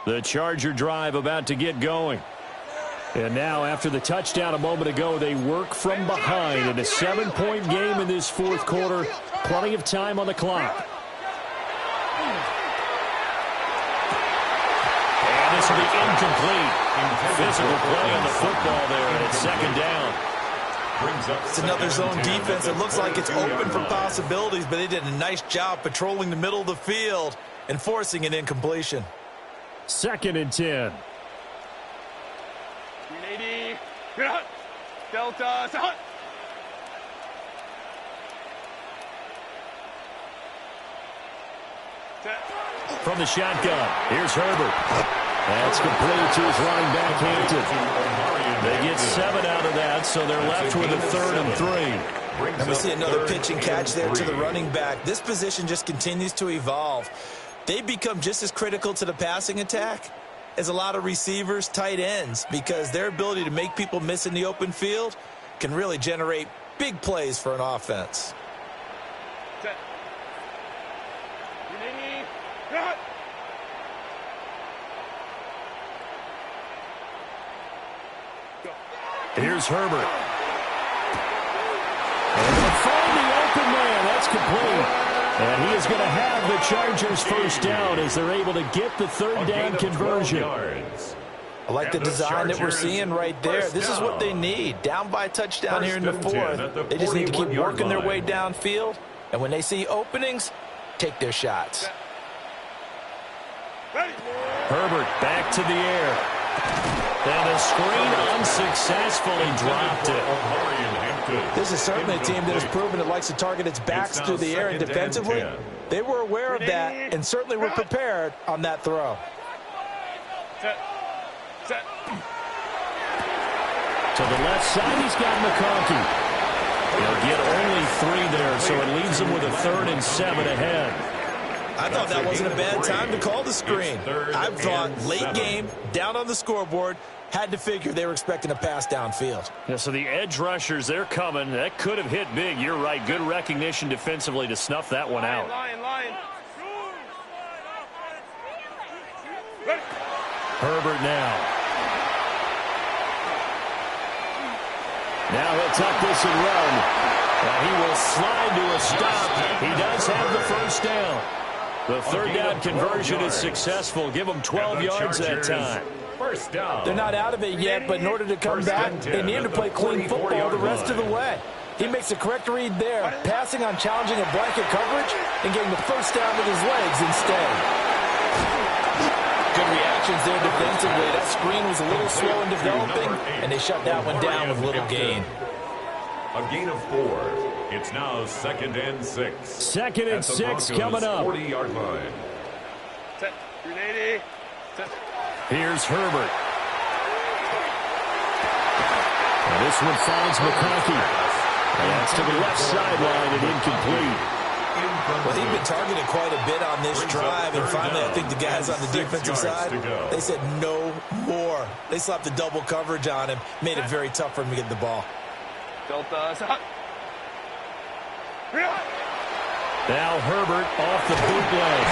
The Charger drive about to get going. And now, after the touchdown a moment ago, they work from behind in a 7-point game in this 4th quarter. Plenty of time on the clock. And this will be incomplete. Physical play on the football there, and it's 2nd down. It's another zone defense. It looks like it's open for possibilities, but they did a nice job patrolling the middle of the field and forcing an incompletion. 2nd and 10. Delta, From the shotgun, here's Herbert. That's complete to his running back, Hampton. They get 7 out of that, so they're left with a 3rd and 3. And we see another pitch and catch there to the running back. This position just continues to evolve. They become just as critical to the passing attack is a lot of receivers, tight ends, because their ability to make people miss in the open field can really generate big plays for an offense. Here's Herbert. And they'll find the open man. That's complete. And he is going to have the Chargers first down as they're able to get the third down conversion. I like the design that we're seeing right there. This is what they need. Down by a touchdown here in the fourth. They just need to keep working their way downfield. And when they see openings, take their shots. Herbert back to the air. And the screen unsuccessfully dropped it. This is certainly a team that has proven it likes to target its backs through the air and defensively. They were aware of that and certainly were prepared on that throw. To the left side, he's got McConkey. He'll get only 3 there, so it leaves him with a 3rd and 7 ahead. I thought that wasn't a bad time to call the screen. I thought late game, down on the scoreboard, had to figure they were expecting a pass downfield. Yeah, so the edge rushers, they're coming. That could have hit big. You're right. Good recognition defensively to snuff that one out. Herbert now. Now he'll tuck this and run. He will slide to a stop. He does have the first down. The third down conversion is successful. Give them 12 yards that time. First down. They're not out of it yet, but in order to come back, they need to play clean football the rest of the way. He makes the correct read there, passing on challenging a blanket coverage and getting the first down with his legs instead. Good reactions there defensively. That screen was a little slow in developing, and they shut that one down with little gain. A gain of 4. It's now 2nd and 6. 2nd and 6 coming up. 40-yard line. Here's Herbert. And this one finds McConkey. That's to the left sideline and incomplete. Well, he'd been targeted quite a bit on this drive, and finally I think the guys on the defensive side, they said no more. They slapped the double coverage on him, made it very tough for him to get the ball. Now Herbert off the bootleg.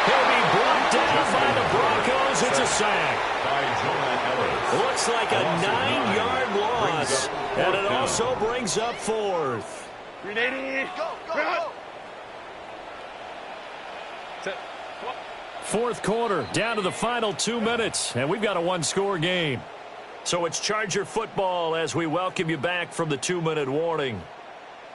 He'll be brought down by the Broncos. It's a sack. Looks like a 9-yard loss, and it also brings up 4th. Fourth quarter, down to the final 2 minutes, and we've got a 1-score game. So it's Charger football as we welcome you back from the 2-minute warning.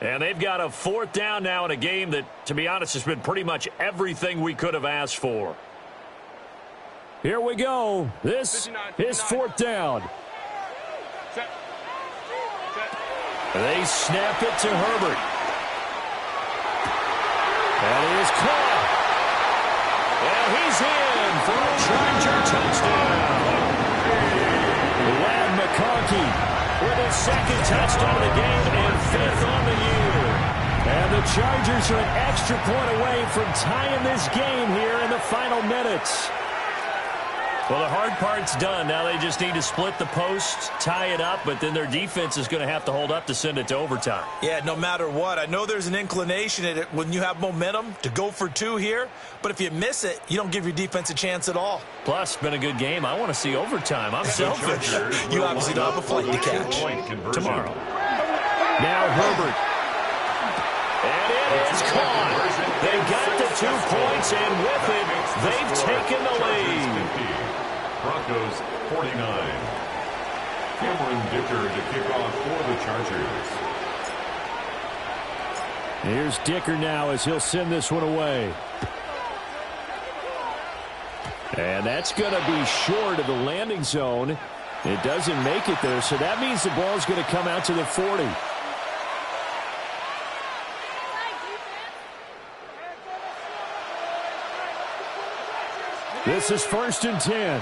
And they've got a 4th down now in a game that, to be honest, has been pretty much everything we could have asked for. Here we go. This is 4th down. They snap it to Herbert. And he is caught. And he's in for a Charger touchdown. Lad McConkey with his 2nd touchdown of the game and 5th on the year. And the Chargers are an extra point away from tying this game here in the final minutes. Well, the hard part's done. Now they just need to split the post, tie it up, but then their defense is going to have to hold up to send it to overtime. Yeah, no matter what. I know there's an inclination at it when you have momentum to go for 2 here, but if you miss it, you don't give your defense a chance at all. Plus, been a good game. I want to see overtime. I'm selfish. You obviously don't have a flight to catch. Tomorrow. Now Herbert. And it is caught. They got the 2 points, and with it, they've taken the lead. Broncos 49. Cameron Dicker to kick off for the Chargers. Here's Dicker now as he'll send this one away. And that's going to be short of the landing zone. It doesn't make it there, so that means the ball's going to come out to the 40. This is 1st and 10.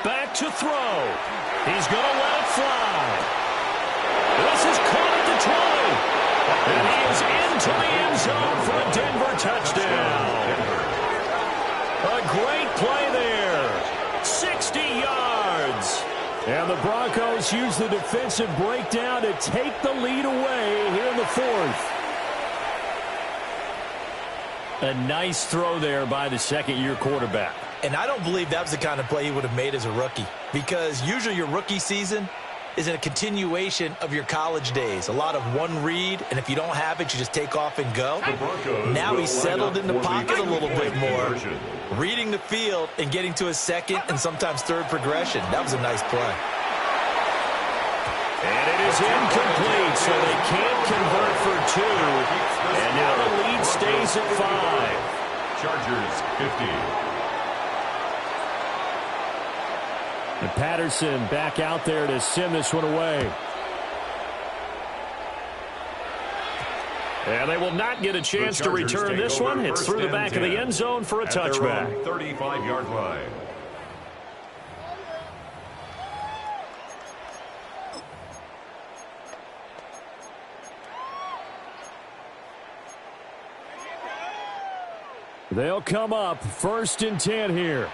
Back to throw. He's going to let it fly. This is caught at the 20. And he is into the end zone for a Denver touchdown. A great play there. 60 yards. And the Broncos use the defensive breakdown to take the lead away here in the fourth. A nice throw there by the second-year quarterback. And I don't believe that was the kind of play he would have made as a rookie, because usually your rookie season is in a continuation of your college days. A lot of one read, and if you don't have it, you just take off and go. Now he's settled in the pocket a little bit more, reading the field and getting to his second and sometimes third progression. That was a nice play. And it is incomplete, so they can't convert for two. And now the lead stays at 5. Chargers 50. And Patterson back out there to send this one away. And they will not get a chance to return this one. It's through the back of the end zone for a touchback. 35-yard line. They'll come up 1st and 10 here.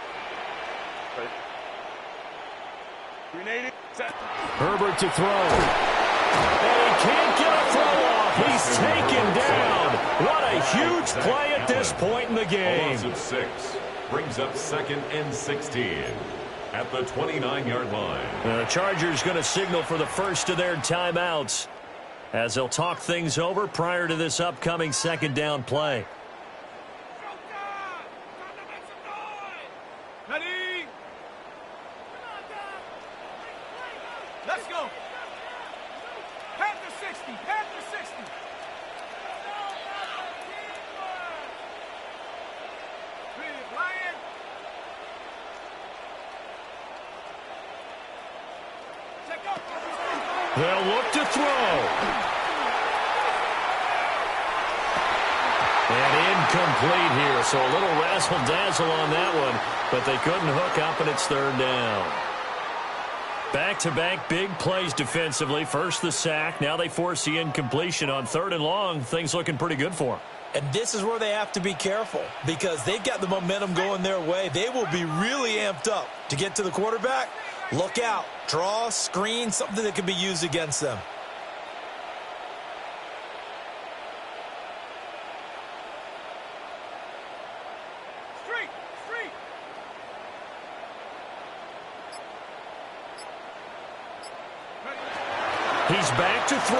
Herbert to throw. And he can't get a throw off. He's taken down. What a huge play at this point in the game. A loss of 6 brings up 2nd and 16 at the 29-yard line. The Chargers going to signal for the first of their timeouts as they'll talk things over prior to this upcoming 2nd down play. Let's go. Pass the 60. Pass the 60. Ryan. Check up. They'll look to throw. And incomplete here, so a little razzle-dazzle on that one, but they couldn't hook up, and it's 3rd down. Back-to-back big plays defensively. First the sack. Now they force the incompletion on 3rd and long. Things looking pretty good for them. And this is where they have to be careful, because they've got the momentum going their way. They will be really amped up to get to the quarterback. Look out. Draw, screen, something that can be used against them. He's back to throw.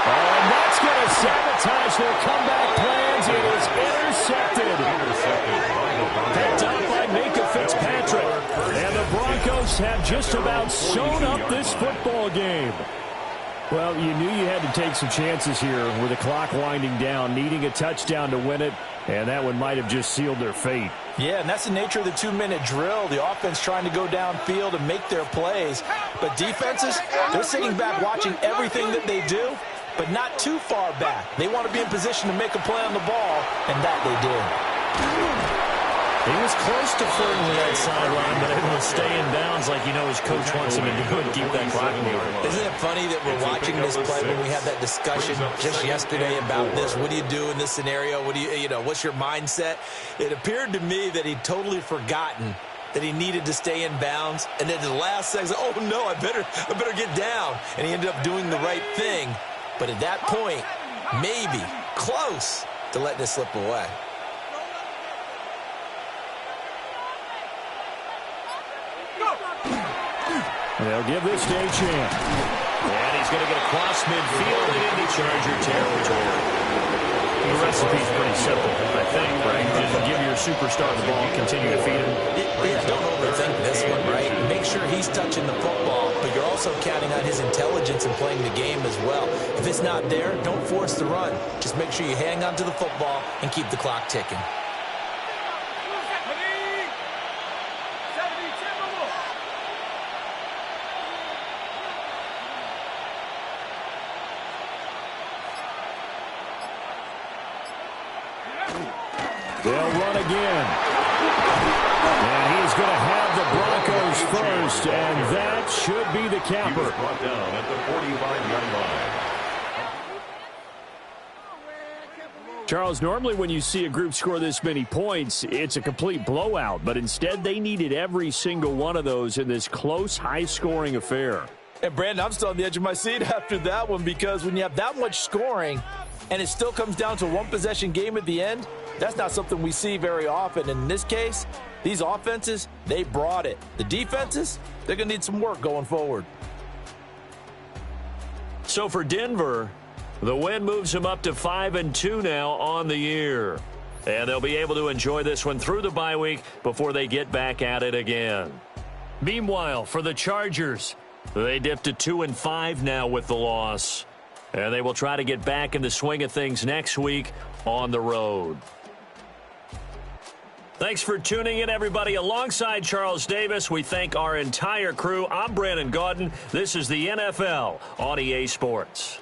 Oh, and that's going to sabotage their comeback plans. It is intercepted. Picked up by Minka Fitzpatrick. And the Broncos have just about sewn up this football game. Well, you knew you had to take some chances here with the clock winding down, needing a touchdown to win it, and that one might have just sealed their fate. Yeah, and that's the nature of the 2-minute drill. The offense trying to go downfield and make their plays. But defenses, they're sitting back watching everything that they do, but not too far back. They want to be in position to make a play on the ball, and that they did. He was close to flirting with that sideline, but able to stay in bounds like you know his coach wants him to do and keep that clock moving. Isn't it funny that we're watching this play when we had that discussion just yesterday about this? What do you do in this scenario? What do you know, what's your mindset? It appeared to me that he'd totally forgotten that he needed to stay in bounds, and then the last second, oh no, I better get down. And he ended up doing the right thing. But at that point, maybe close to letting it slip away. They'll give this day a chance. And he's going to get across midfield and into Charger territory. The recipe's pretty simple, I think, right? Just give your superstar the ball and continue to feed him. Don't overthink this one, right? Make sure he's touching the football, but you're also counting on his intelligence in playing the game as well. If it's not there, don't force the run. Just make sure you hang on to the football and keep the clock ticking. They'll run again. And he's going to have the Broncos first, and that should be the He capper. was brought down at the 45-yard line. Charles, normally when you see a group score this many points, it's a complete blowout. But instead, they needed every single one of those in this close, high-scoring affair. And, Brandon, I'm still on the edge of my seat after that one because when you have that much scoring and it still comes down to a one-possession game at the end, that's not something we see very often. And in this case, these offenses, they brought it. The defenses, they're going to need some work going forward. So for Denver, the win moves them up to 5-2 now on the year. And they'll be able to enjoy this one through the bye week before they get back at it again. Meanwhile, for the Chargers, they dipped to 2-5 now with the loss. And they will try to get back in the swing of things next week on the road. Thanks for tuning in, everybody. Alongside Charles Davis, we thank our entire crew. I'm Brandon Gaudin. This is the NFL on EA Sports.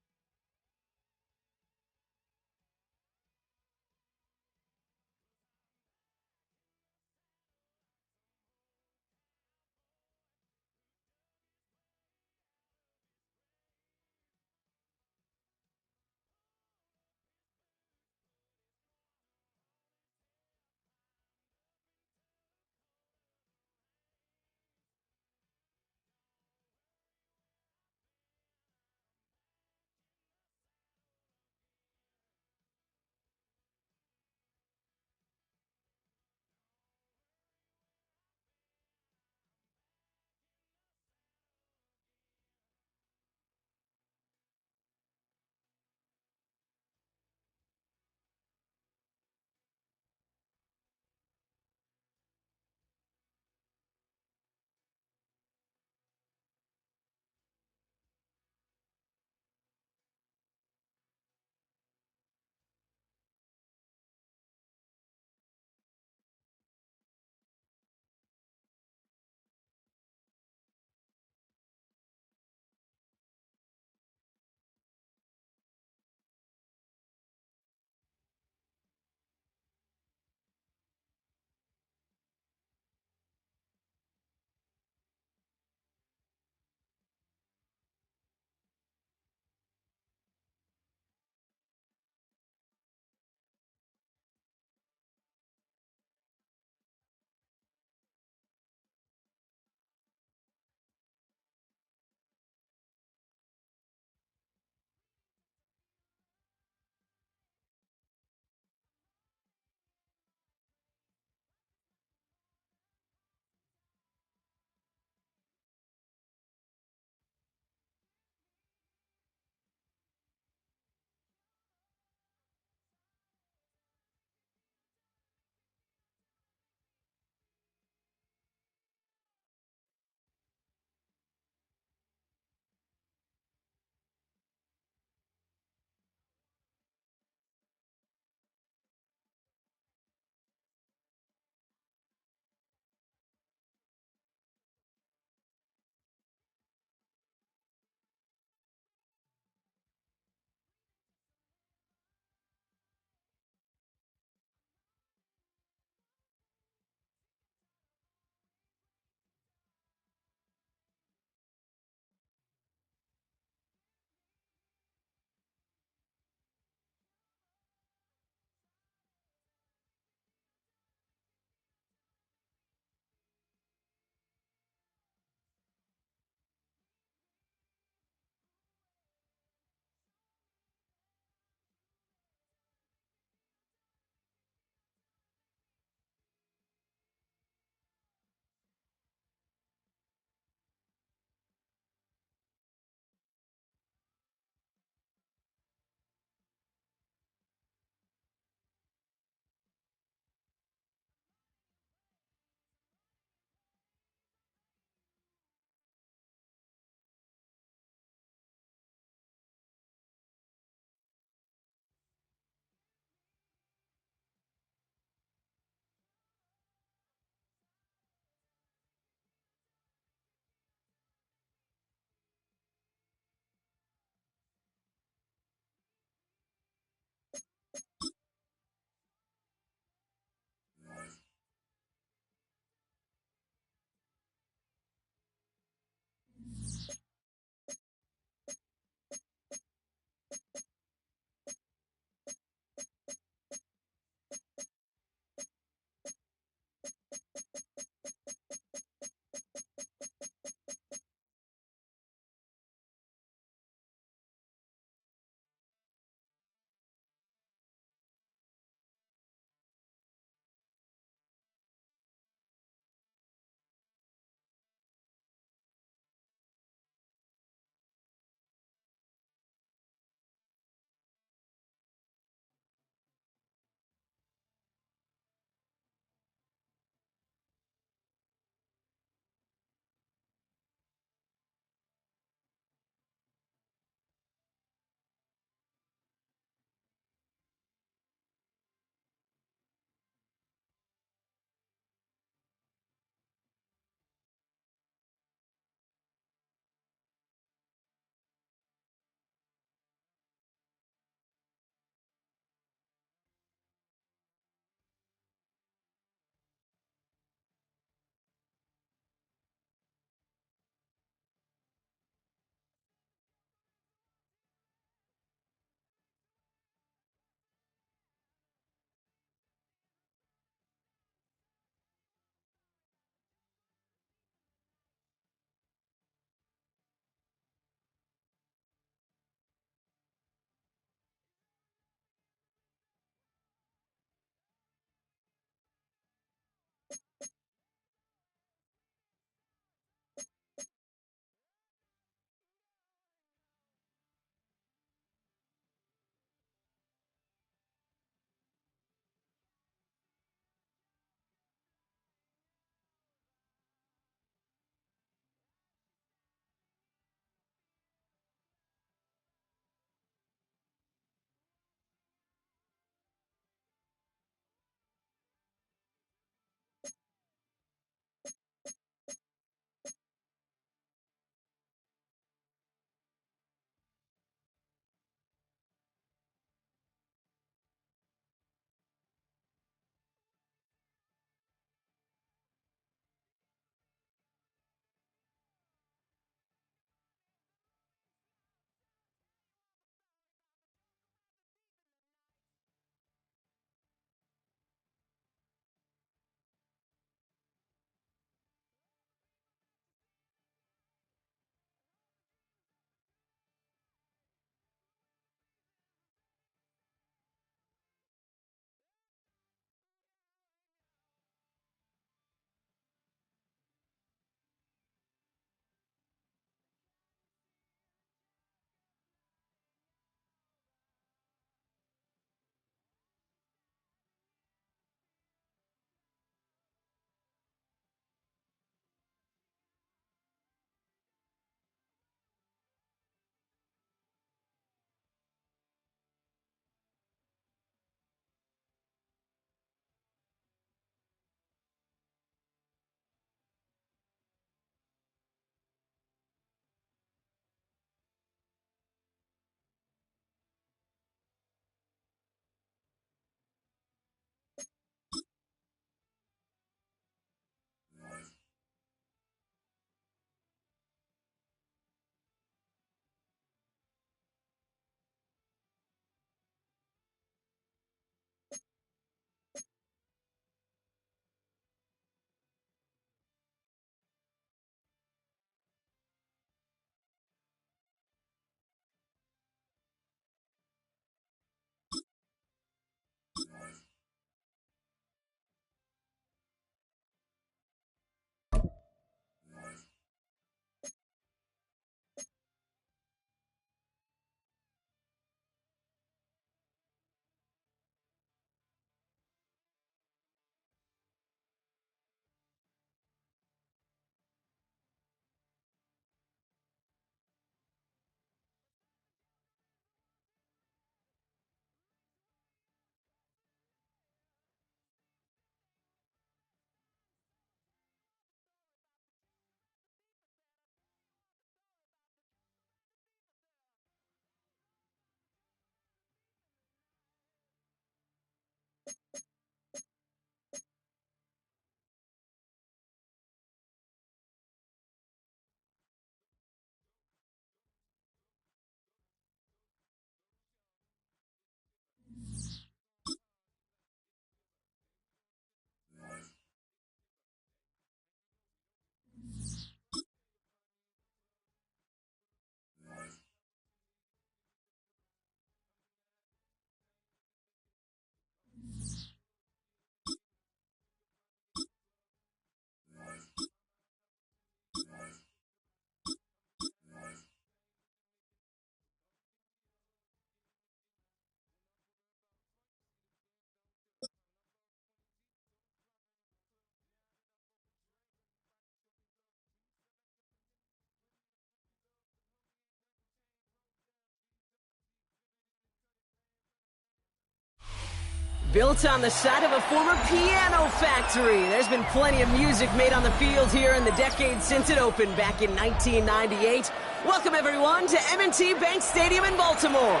Built on the side of a former piano factory, there's been plenty of music made on the field here in the decade since it opened back in 1998. Welcome, everyone, to M&T Bank Stadium in Baltimore.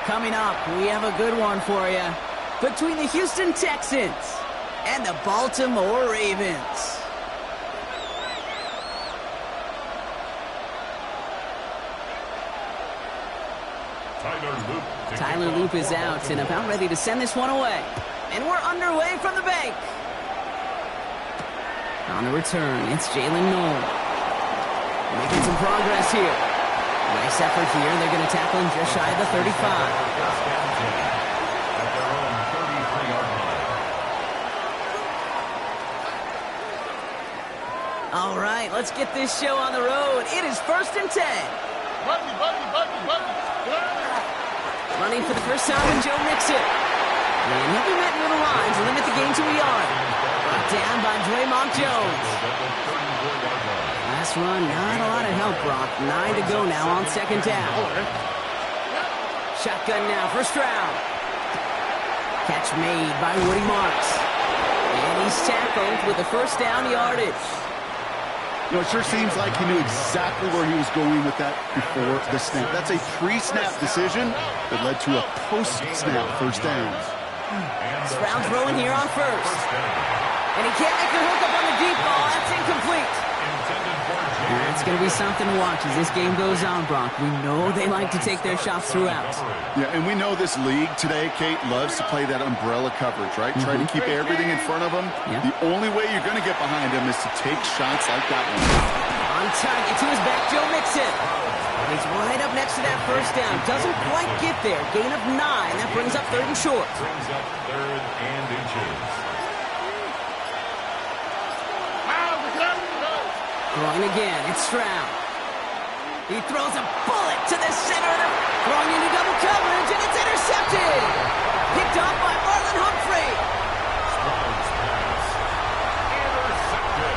Coming up, we have a good one for you. Between the Houston Texans and the Baltimore Ravens. Tyler Loop is out and about ready to send this one away. And we're underway from the bank. On the return, it's Jalen Noel. Making some progress here. Nice effort here. They're going to tackle him just shy of the 35. All right, let's get this show on the road. It is 1st and 10. Running for the first time with Joe Mixon. And he'll be met near the line to limit the gain to a yard. Brought down by Draymond Jones. Last run, not a lot of help, Brock. 9 to go now on 2nd down. Shotgun now, first round. Catch made by Woody Marks. And he's tackled with the first down yardage. You know, it sure seems like he knew exactly where he was going with that before the snap. That's a pre-snap decision that led to a post-snap first down. Stroud throwing here on first. And he can't make the hook up on the deep ball. That's incomplete. And it's going to be something to watch as this game goes on, Brock. We know they like to take their shots throughout. Yeah, and we know this league today, Kate, loves to play that umbrella coverage, right? Try to keep everything in front of them. Yeah. The only way you're going to get behind them is to take shots like that one. On target to his back, Joe Mixon. He's right up next to that first down. Doesn't quite get there. Gain of 9. That brings up 3rd and short. Brings up 3rd and inches. Throwing again, it's Stroud. He throws a bullet to the center. Throwing into double coverage, and it's intercepted. Picked off by Marlon Humphrey. Stroud's pass. Intercepted.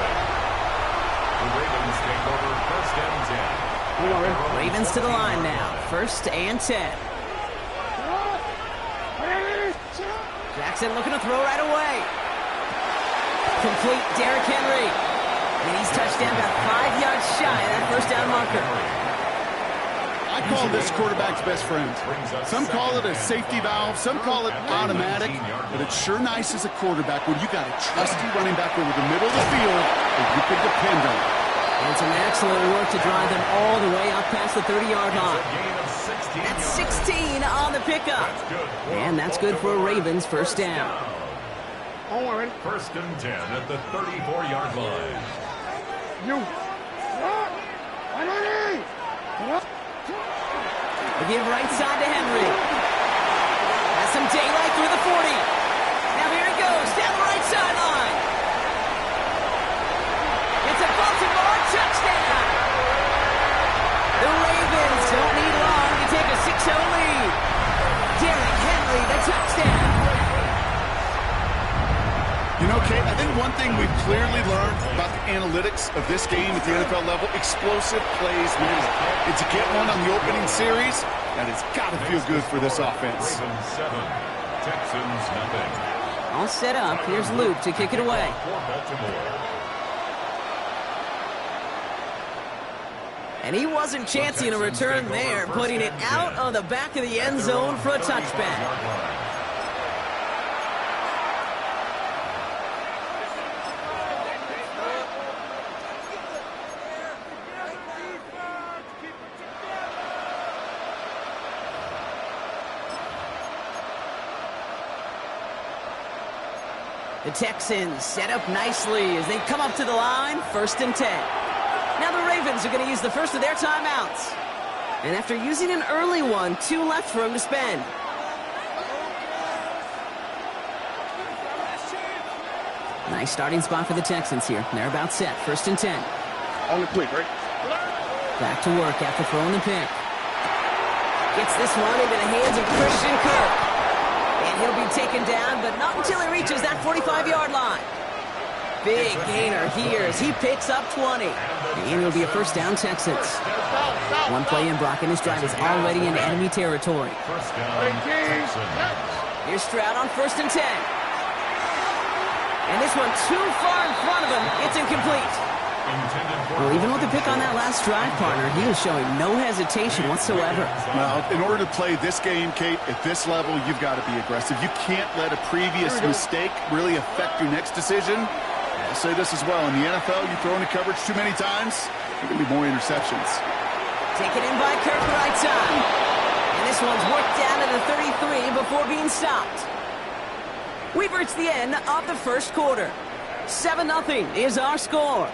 The Ravens take over 1st and 10. Ravens to the line now. 1st and 10. Jackson looking to throw right away. Complete Derrick Henry. And he's touched down about 5 yards shy of that first down marker. I call this quarterback's best friend. Some call it a safety valve, some call it automatic, but it's sure nice as a quarterback when you got a trusty running back over the middle of the field that you can depend on. And some excellent work to drive them all the way up past the 30-yard line. That's 16 on the pickup. And that's good for a Ravens first down. 1st and 10 at the 34-yard line. They give right side to Henry. Has some daylight through the 40. Now here he goes, down the right sideline. It's a Baltimore touchdown. The Ravens don't need long to take a 6-0 lead. Derrick Henry, the touchdown. You know, Kate, I think one thing we've clearly learned about the analytics of this game at the NFL level, explosive plays matter. And to get one on the opening series, that has got to feel good for this offense. Ravens 7, Texans nothing. All set up. Here's Luke to kick it away. And he wasn't chancing a return there, putting it out on the back of the end zone for a touchback. The Texans set up nicely as they come up to the line, 1st and 10. Now the Ravens are going to use the first of their timeouts. And after using an early one, 2 left for him to spend. Nice starting spot for the Texans here. They're about set, 1st and 10. On the quick, right? Back to work after throwing the pick. Gets this one into the hands of Christian Kirk. And he'll be taken down, but not until he reaches that 45-yard line. Big gainer here as he picks up 20. And it'll be a first down, Texans. One play in, Brock, and his drive is already in enemy territory. First down, Texans. Here's Stroud on 1st and 10. And this one too far in front of him. It's incomplete. Well, even with the pick on that last drive, partner, he was showing no hesitation whatsoever. Well, in order to play this game, Kate, at this level, you've got to be aggressive. You can't let a previous mistake really affect your next decision. I'll say this as well. In the NFL, you throw into coverage too many times, there can be more interceptions. Taken in by Kirk right side. And this one's worked down to the 33 before being stopped. We've reached the end of the first quarter. 7-0 is our score.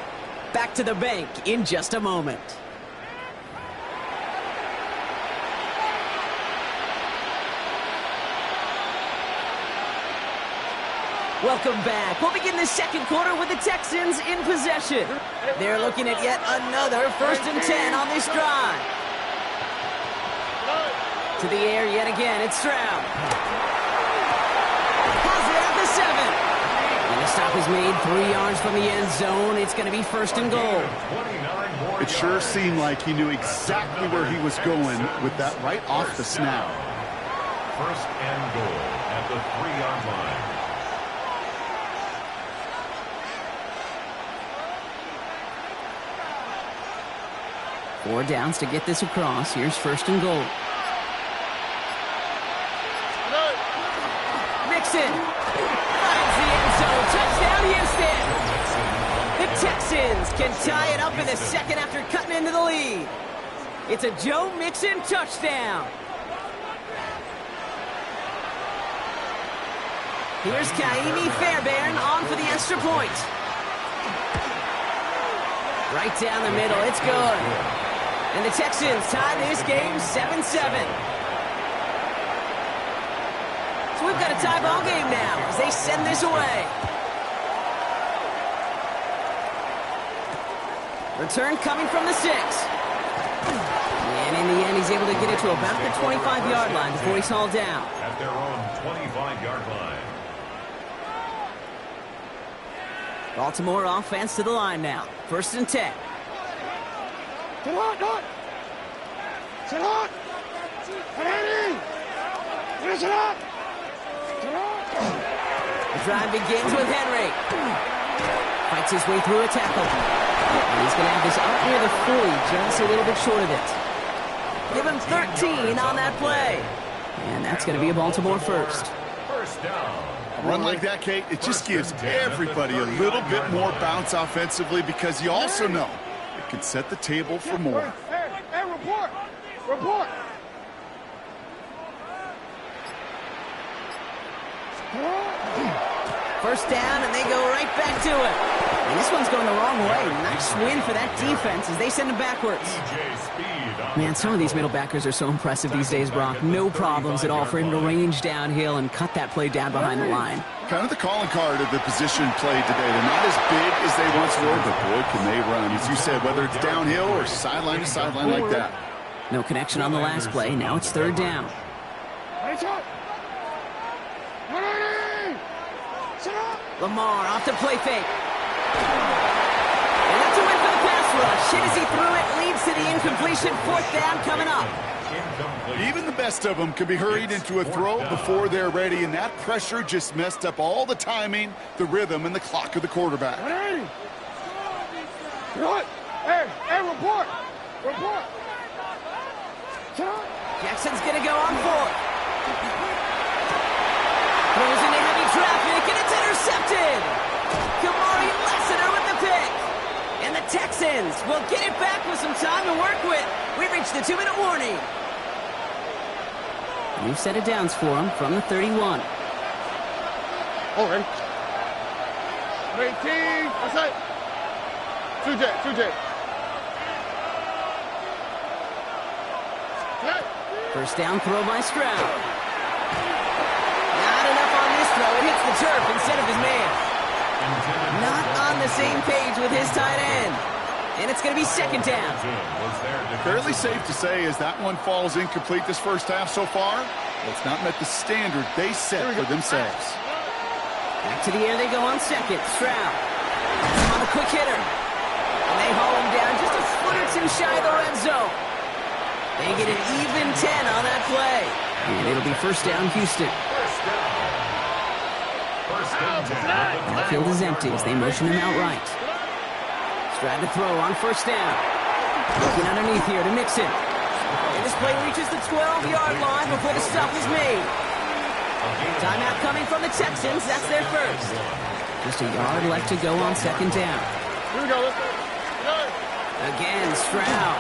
Back to the bank in just a moment. Welcome back. We'll begin the second quarter with the Texans in possession. They're looking at yet another 1st and 10 on this drive. To the air yet again, it's Stroud. Has it at the 7. And the stop is made 3 yards from the end zone. It's going to be 1st and goal. It sure seemed like he knew exactly where he was going with that right off the snap. 1st and goal at the 3-yard line. Four downs to get this across. Here's 1st and goal. Mixon finds the end zone. Touchdown, Houston. The Texans can tie it up in the second after cutting into the lead. It's a Joe Mixon touchdown. Here's Kaimi Fairbairn on for the extra point. Right down the middle. It's good. And the Texans tie this game 7-7. So we've got a tie ball game now as they send this away. Return coming from the 6. And in the end, he's able to get it to about the 25-yard line before he's hauled down. At their own 25-yard line. Baltimore offense to the line now. 1st and 10. Sit hot. Sit hot. Finish it up. The drive begins with Henry. Fights his way through a tackle. And he's going to have this up near the 40, just a little bit short of it. Give him 13 on that play. And that's going to be a Baltimore first. First down. A run like that, Kate, it just gives everybody a little bit more bounce offensively because you also know it can set the table for more. Hey, report. First down, and they go right back to it. And this one's going the wrong way. Nice win for that defense as they send him backwards. Man, some of these middle backers are so impressive these days, Brock. No problems at all for him to range downhill and cut that play down behind the line. Kind of the calling card of the position played today. They're not as big as they once were, but boy, can they run. As you said, whether it's downhill or sideline to sideline like that. No connection on the last play. Now it's 3rd down. Lamar off the play fake. And that's a win for the pass rush. Hit as he threw it, leads to the incompletion. 4th down coming up. Even the best of them can be hurried into a throw before they're ready, and that pressure just messed up all the timing, the rhythm, and the clock of the quarterback. Hey, report. Jackson's going to go on 4th. Throws into heavy traffic, and it's intercepted. Kamari Lassiter with the pick. And the Texans will get it back with some time to work with. We've reached the 2-minute warning. New set of downs for him from the 31. Oh, ready? 18. That's it. 2J. First down throw by Stroud. Not enough on this throw. It hits the turf instead of his man. Not on the same page with his tight end. And it's going to be 2nd down. Fairly safe to say as that one falls incomplete this first half so far, it's not met the standard they set for themselves. Back to the air they go on 2nd. Stroud on a quick hitter. And they haul him down just a foot or 2 shy of the red zone. They get an even 10 on that play. And it'll be 1st down, Houston. First and 10. The field is empty as they motion him out right. Trying to throw on first down. Looking underneath here to mix it. And this play reaches the 12-yard line before the stop is made. Timeout coming from the Texans. That's their first. Just a yard left to go on second down. Here we go. Again, Stroud.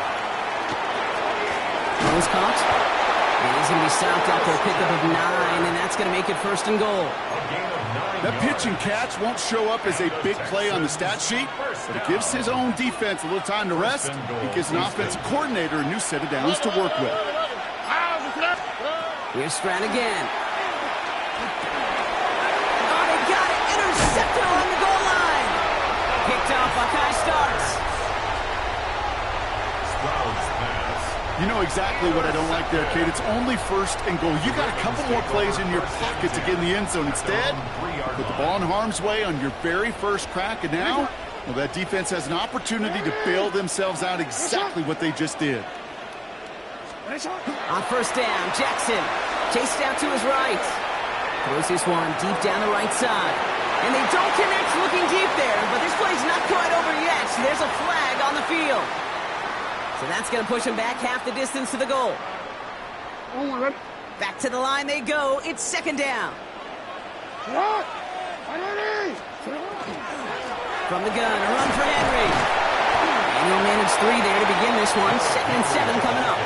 Throw is caught. And he's going to be stopped after a pickup of 9, and that's going to make it first and goal. That pitch and catch won't show up as a big play on the stat sheet, but it gives his own defense a little time to rest. It gives an offensive coordinator a new set of downs to work with. Here's Stroud again. Oh, they got it. Intercepted along the goal line. Picked off. Buckeye starts. You know exactly what I don't like there, Kate. It's only first and goal. You got a couple more plays in your pocket to get in the end zone. Instead, put the ball in harm's way on your very first crack, and now, well, that defense has an opportunity to bail themselves out exactly what they just did. On first down, Jackson chased out to his right. Throws this one deep down the right side. And they don't connect looking deep there, but this play's not quite over yet. So there's a flag on the field. So that's going to push them back half the distance to the goal. Back to the line they go. It's second down. From the gun, a run for Henry. And he'll manage 3 there to begin this one. 2nd and 7 coming up.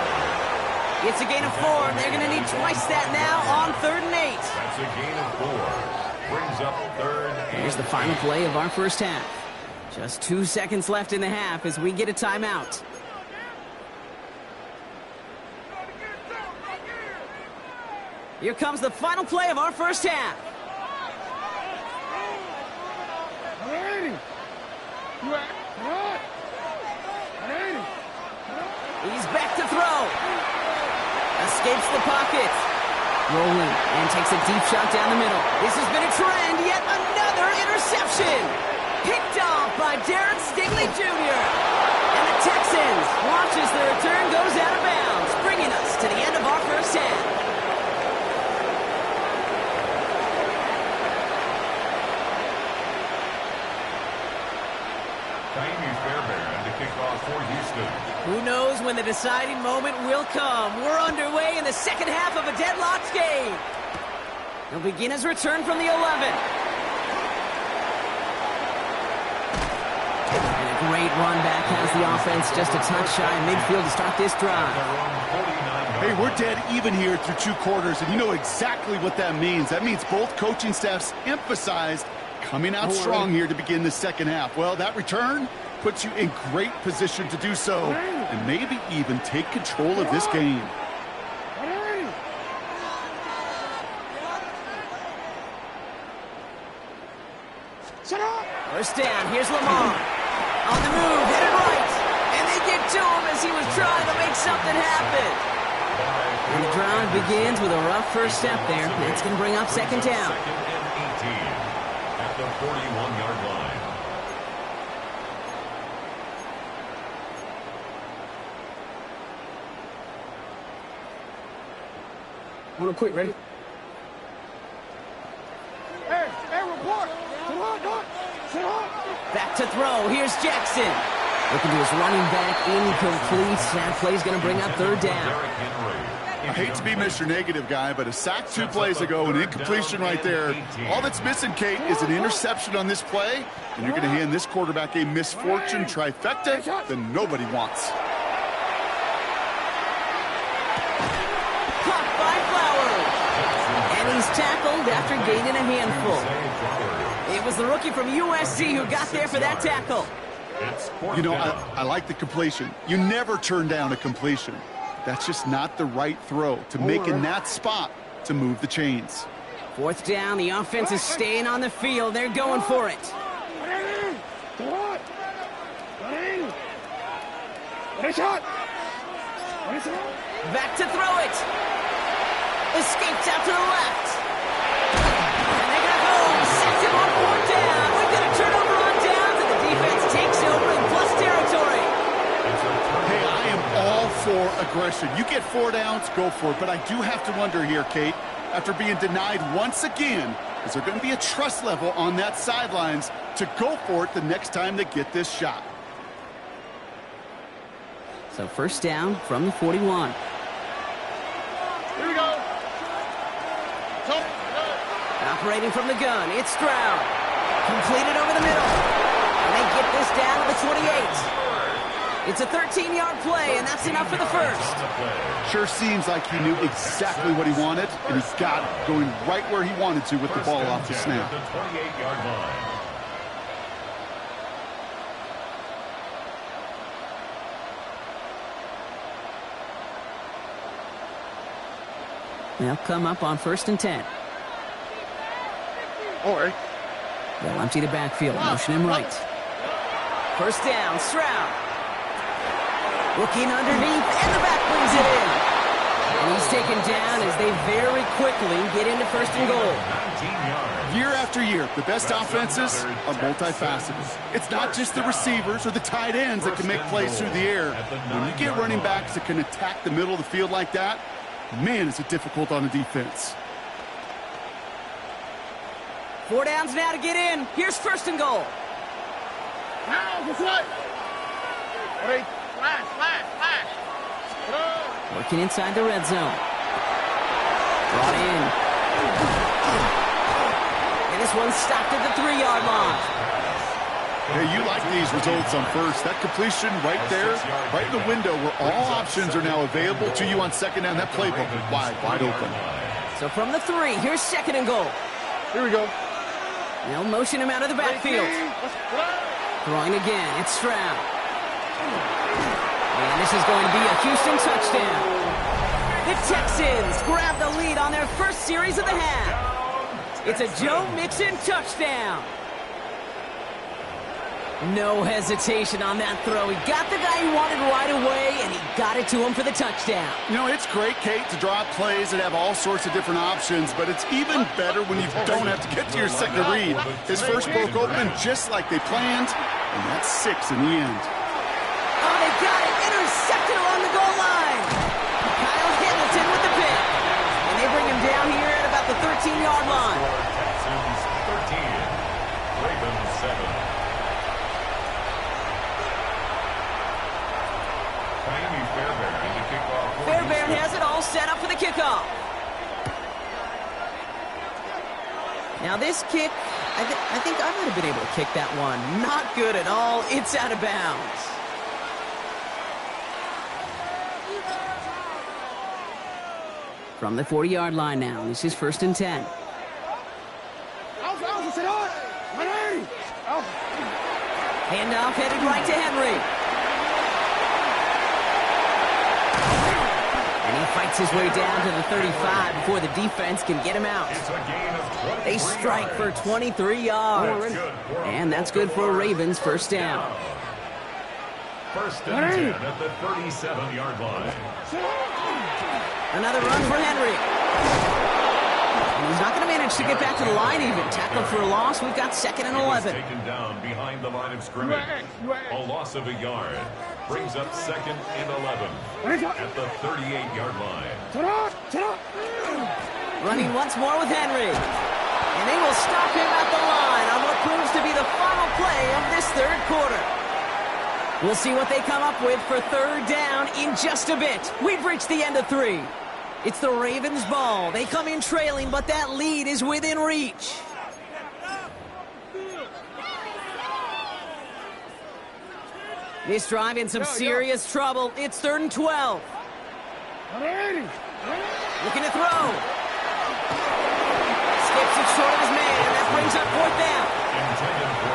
It's a gain of 4. They're going to need twice that now on 3rd and 8. That's a gain of 4. Brings up 3rd and 8. Here's the final play of our first half. Just 2 seconds left in the half as we get a timeout. Here comes the final play of our first half. He's back to throw. Escapes the pocket. Rolling and takes a deep shot down the middle. This has been a trend. Yet another interception. Picked off by Darren Stingley Jr. And the Texans watch as the return goes out of bounds, bringing us to the end of our first half. Who knows when the deciding moment will come? We're underway in the second half of a deadlocked game. He'll begin his return from the 11. And a great run back has the offense just a touch shy of midfield to start this drive. Hey, we're dead even here through 2 quarters, and you know exactly what that means. That means both coaching staffs emphasized coming out strong here to begin the second half. Well, that return puts you in great position to do so and maybe even take control of this game. First down, here's Lamar. On the move, headed right. And they get to him as he was trying to make something happen. And the drive begins with a rough first step there. That's going to bring up second down. Second and 18 at the 41-yard line. Real quick, ready? Hey, report! Back to throw. Here's Jackson. Looking to his running back, incomplete. That play's going to bring up 3rd down. I hate to be Mr. Negative guy, but a sack 2 plays ago, an incompletion right there. All that's missing, Kate, is an interception on this play, and you're going to hand this quarterback a misfortune trifecta that nobody wants. Caught by Flowers. And he's tackled after gaining a handful. It was the rookie from USC who got there for that tackle. You know, I like the completion. You never turn down a completion. That's just not the right throw to make in that spot to move the chains. 4th down, the offense is staying on the field. They're going for it. Back to throw it. Escapes out to the left. And they got home. Sets him on 4th down. We've got a turnover on downs, and the defense takes over in plus territory. Hey, I am all for aggression. You get 4 downs, go for it. But I do have to wonder here, Kate, after being denied once again. Is there going to be a trust level on that sidelines to go for it the next time they get this shot? So first down from the 41. Here we go. Operating from the gun, it's Stroud. Completed over the middle. And they get this down to the 28. It's a 13-yard play, and that's enough for the first. Sure seems like he knew exactly what he wanted, and he got it, going right where he wanted to with the ball off the snap. The 28-yard line. They'll come up on 1st and 10. All right. They'll empty the backfield, motion him right. First down, Stroud. Looking underneath, and the back brings it in. And he's taken down as they very quickly get into 1st and goal. Year after year, the best offenses are multifaceted. It's not just the receivers or the tight ends that can make plays through the air. When you get running backs that can attack the middle of the field like that, man, is it difficult on the defense. 4 downs now to get in. Here's 1st and goal. Now, this way. Ready? Flash. Working inside the red zone. Brought in. And this one's stopped at the 3-yard line. Hey, you like these results on first. That completion right there, right in the window where all options are now available to you on 2nd down. That playbook is wide open. So from the 3, here's 2nd and goal. Here we go. They'll motion him out of the backfield. Throwing again, it's Stroud. And this is going to be a Houston touchdown. The Texans grab the lead on their first series of the half. It's a Joe Mixon touchdown. No hesitation on that throw. He got the guy he wanted right away, and he got it to him for the touchdown. You know, it's great, Kate, to draw up plays that have all sorts of different options, but it's even better when you don't have to get to your second read. His first broke open just like they planned, and that's 6 in the end. Oh, they got it. Intercepted along the goal line. Kyle Hamilton with the pick. And they bring him down here at about the 13-yard line. Texans 13, Ravens 7. Fairbairn has it all set up for the kickoff. Now this kick, I think I might have been able to kick that one. Not good at all. It's out of bounds. From the 40-yard line now, this is 1st and 10. Handoff headed right to Henry. And he fights his way down to the 35 before the defense can get him out. They strike for 23 yards. And that's good for a Ravens first down. 1st and 10 at the 37-yard line. Another run for Henry. And he's not going to manage to get back to the line even. Tackled for a loss. We've got 2nd and 11. Taken down behind the line of scrimmage. A loss of a yard. Brings up 2nd and 11 at the 38-yard line. Running once more with Henry. And they will stop him at the line on what proves to be the final play of this 3rd quarter. We'll see what they come up with for 3rd down in just a bit. We've reached the end of 3. It's the Ravens' ball. They come in trailing, but that lead is within reach. This drive in some serious trouble. It's 3rd and 12. Looking to throw. Skips it short of his man, and that brings up 4th down.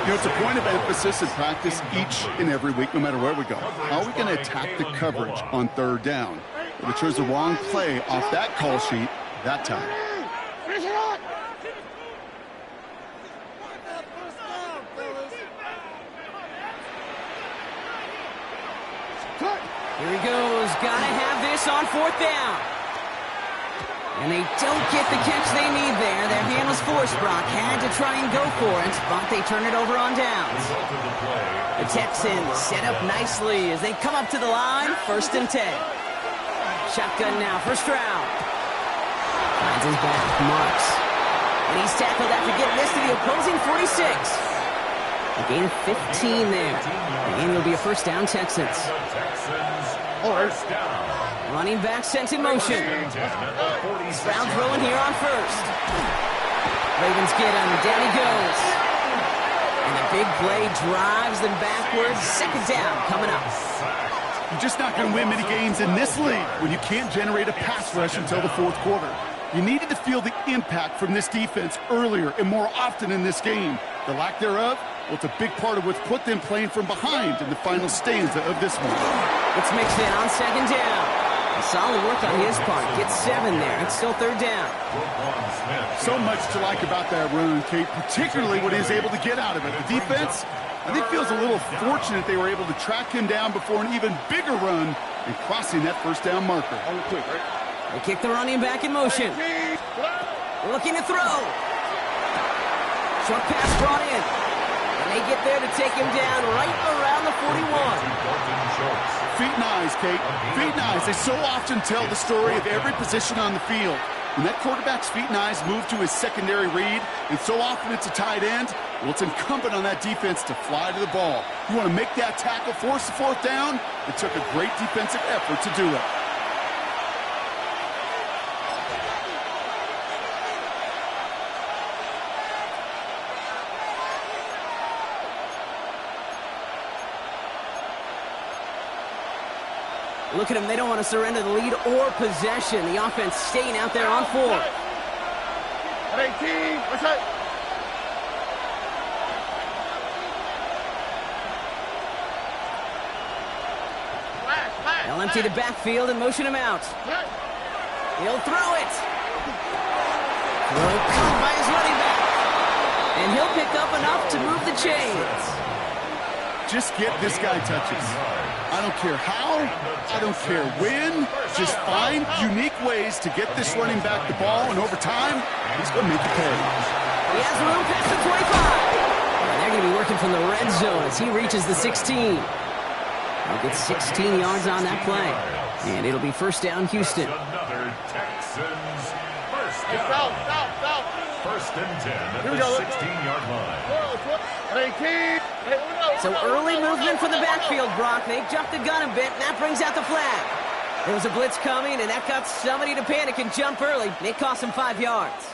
You know, it's a point of emphasis in practice each and every week, no matter where we go. How are we going to attack the coverage on 3rd down? But it chose the wrong play off that call sheet that time. Here he goes. Gotta have this on 4th down. And they don't get the catch they need there. Their hand was forced. Brock had to try and go for it, but they turn it over on downs. The Texans set up nicely as they come up to the line. 1st and 10. Shotgun now for Stroud. Slides his back, marks. And he's tackled after getting this to the opposing 46. A gain of 15 there. The game will be a first down, Texans. First down. Running back sent in motion. Brown throwing here on first. Ravens get him. Down he goes. And the big play drives them backwards. Second down coming up. You're just not going to win many games in this league when you can't generate a pass rush until the fourth quarter. You needed to feel the impact from this defense earlier and more often in this game. The lack thereof, well, it's a big part of what's put them playing from behind in the final stanza of this one. It's mixed in on second down. Solid work on his part. Gets 7 there. It's still third down. So much to like about that run, Kate, particularly what he was able to get out of it. The defense, I think, feels a little fortunate they were able to track him down before an even bigger run and crossing that first down marker. They kick the running back in motion. Looking to throw. Short pass brought in. And they get there to take him down right around the 41. Feet and eyes, Kate. Feet and eyes. They so often tell the story of every position on the field. When that quarterback's feet and eyes move to his secondary read, and so often it's a tight end, well, it's incumbent on that defense to fly to the ball. You want to make that tackle, force the fourth down? It took a great defensive effort to do it. Look at them. They don't want to surrender the lead or possession. The offense staying out there on 4. 18. What's that? They'll empty the backfield and motion him out. He'll throw it. Throw caught by his running back. And he'll pick up enough to move the chains. Just get this guy touches. I don't care how, I don't care when. Just find unique ways to get this running back the ball, and over time, he's going to make you pay. He has room past the 25. And they're going to be working from the red zone as he reaches the 16. He'll get 16 yards on that play. And it'll be first down, Houston. Another Texans first down. First and 10 at the 16-yard line. So early movement from the backfield, Brock. They jumped the gun a bit, and that brings out the flag. There was a blitz coming, and that got somebody to panic and jump early. It cost them 5 yards.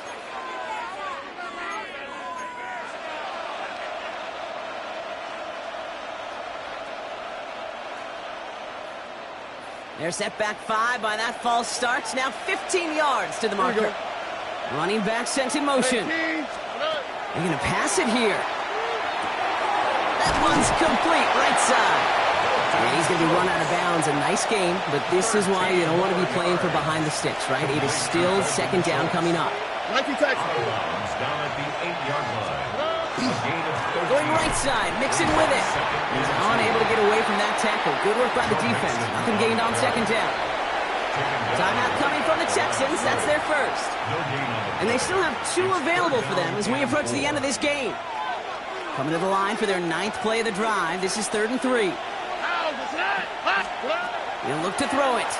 They're set back 5 by that false start. Now 15 yards to the marker. Running back sent in motion. They're going to pass it here. That one's complete, right side. And he's going to be run out of bounds. A nice game, but this is why you don't want to be playing for behind the sticks, right? It is still second down coming up. Down at the 8-yard line. Going right side, mixing with it. He's unable to get away from that tackle. Good work by the defense. Nothing gained on second down. Timeout coming from the Texans. That's their first. And they still have 2 available for them as we approach the end of this game. Coming to the line for their 9th play of the drive. This is 3rd and 3. He'll look to throw it.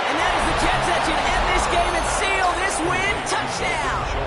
And that is the catch that should end this game and seal this win. Touchdown!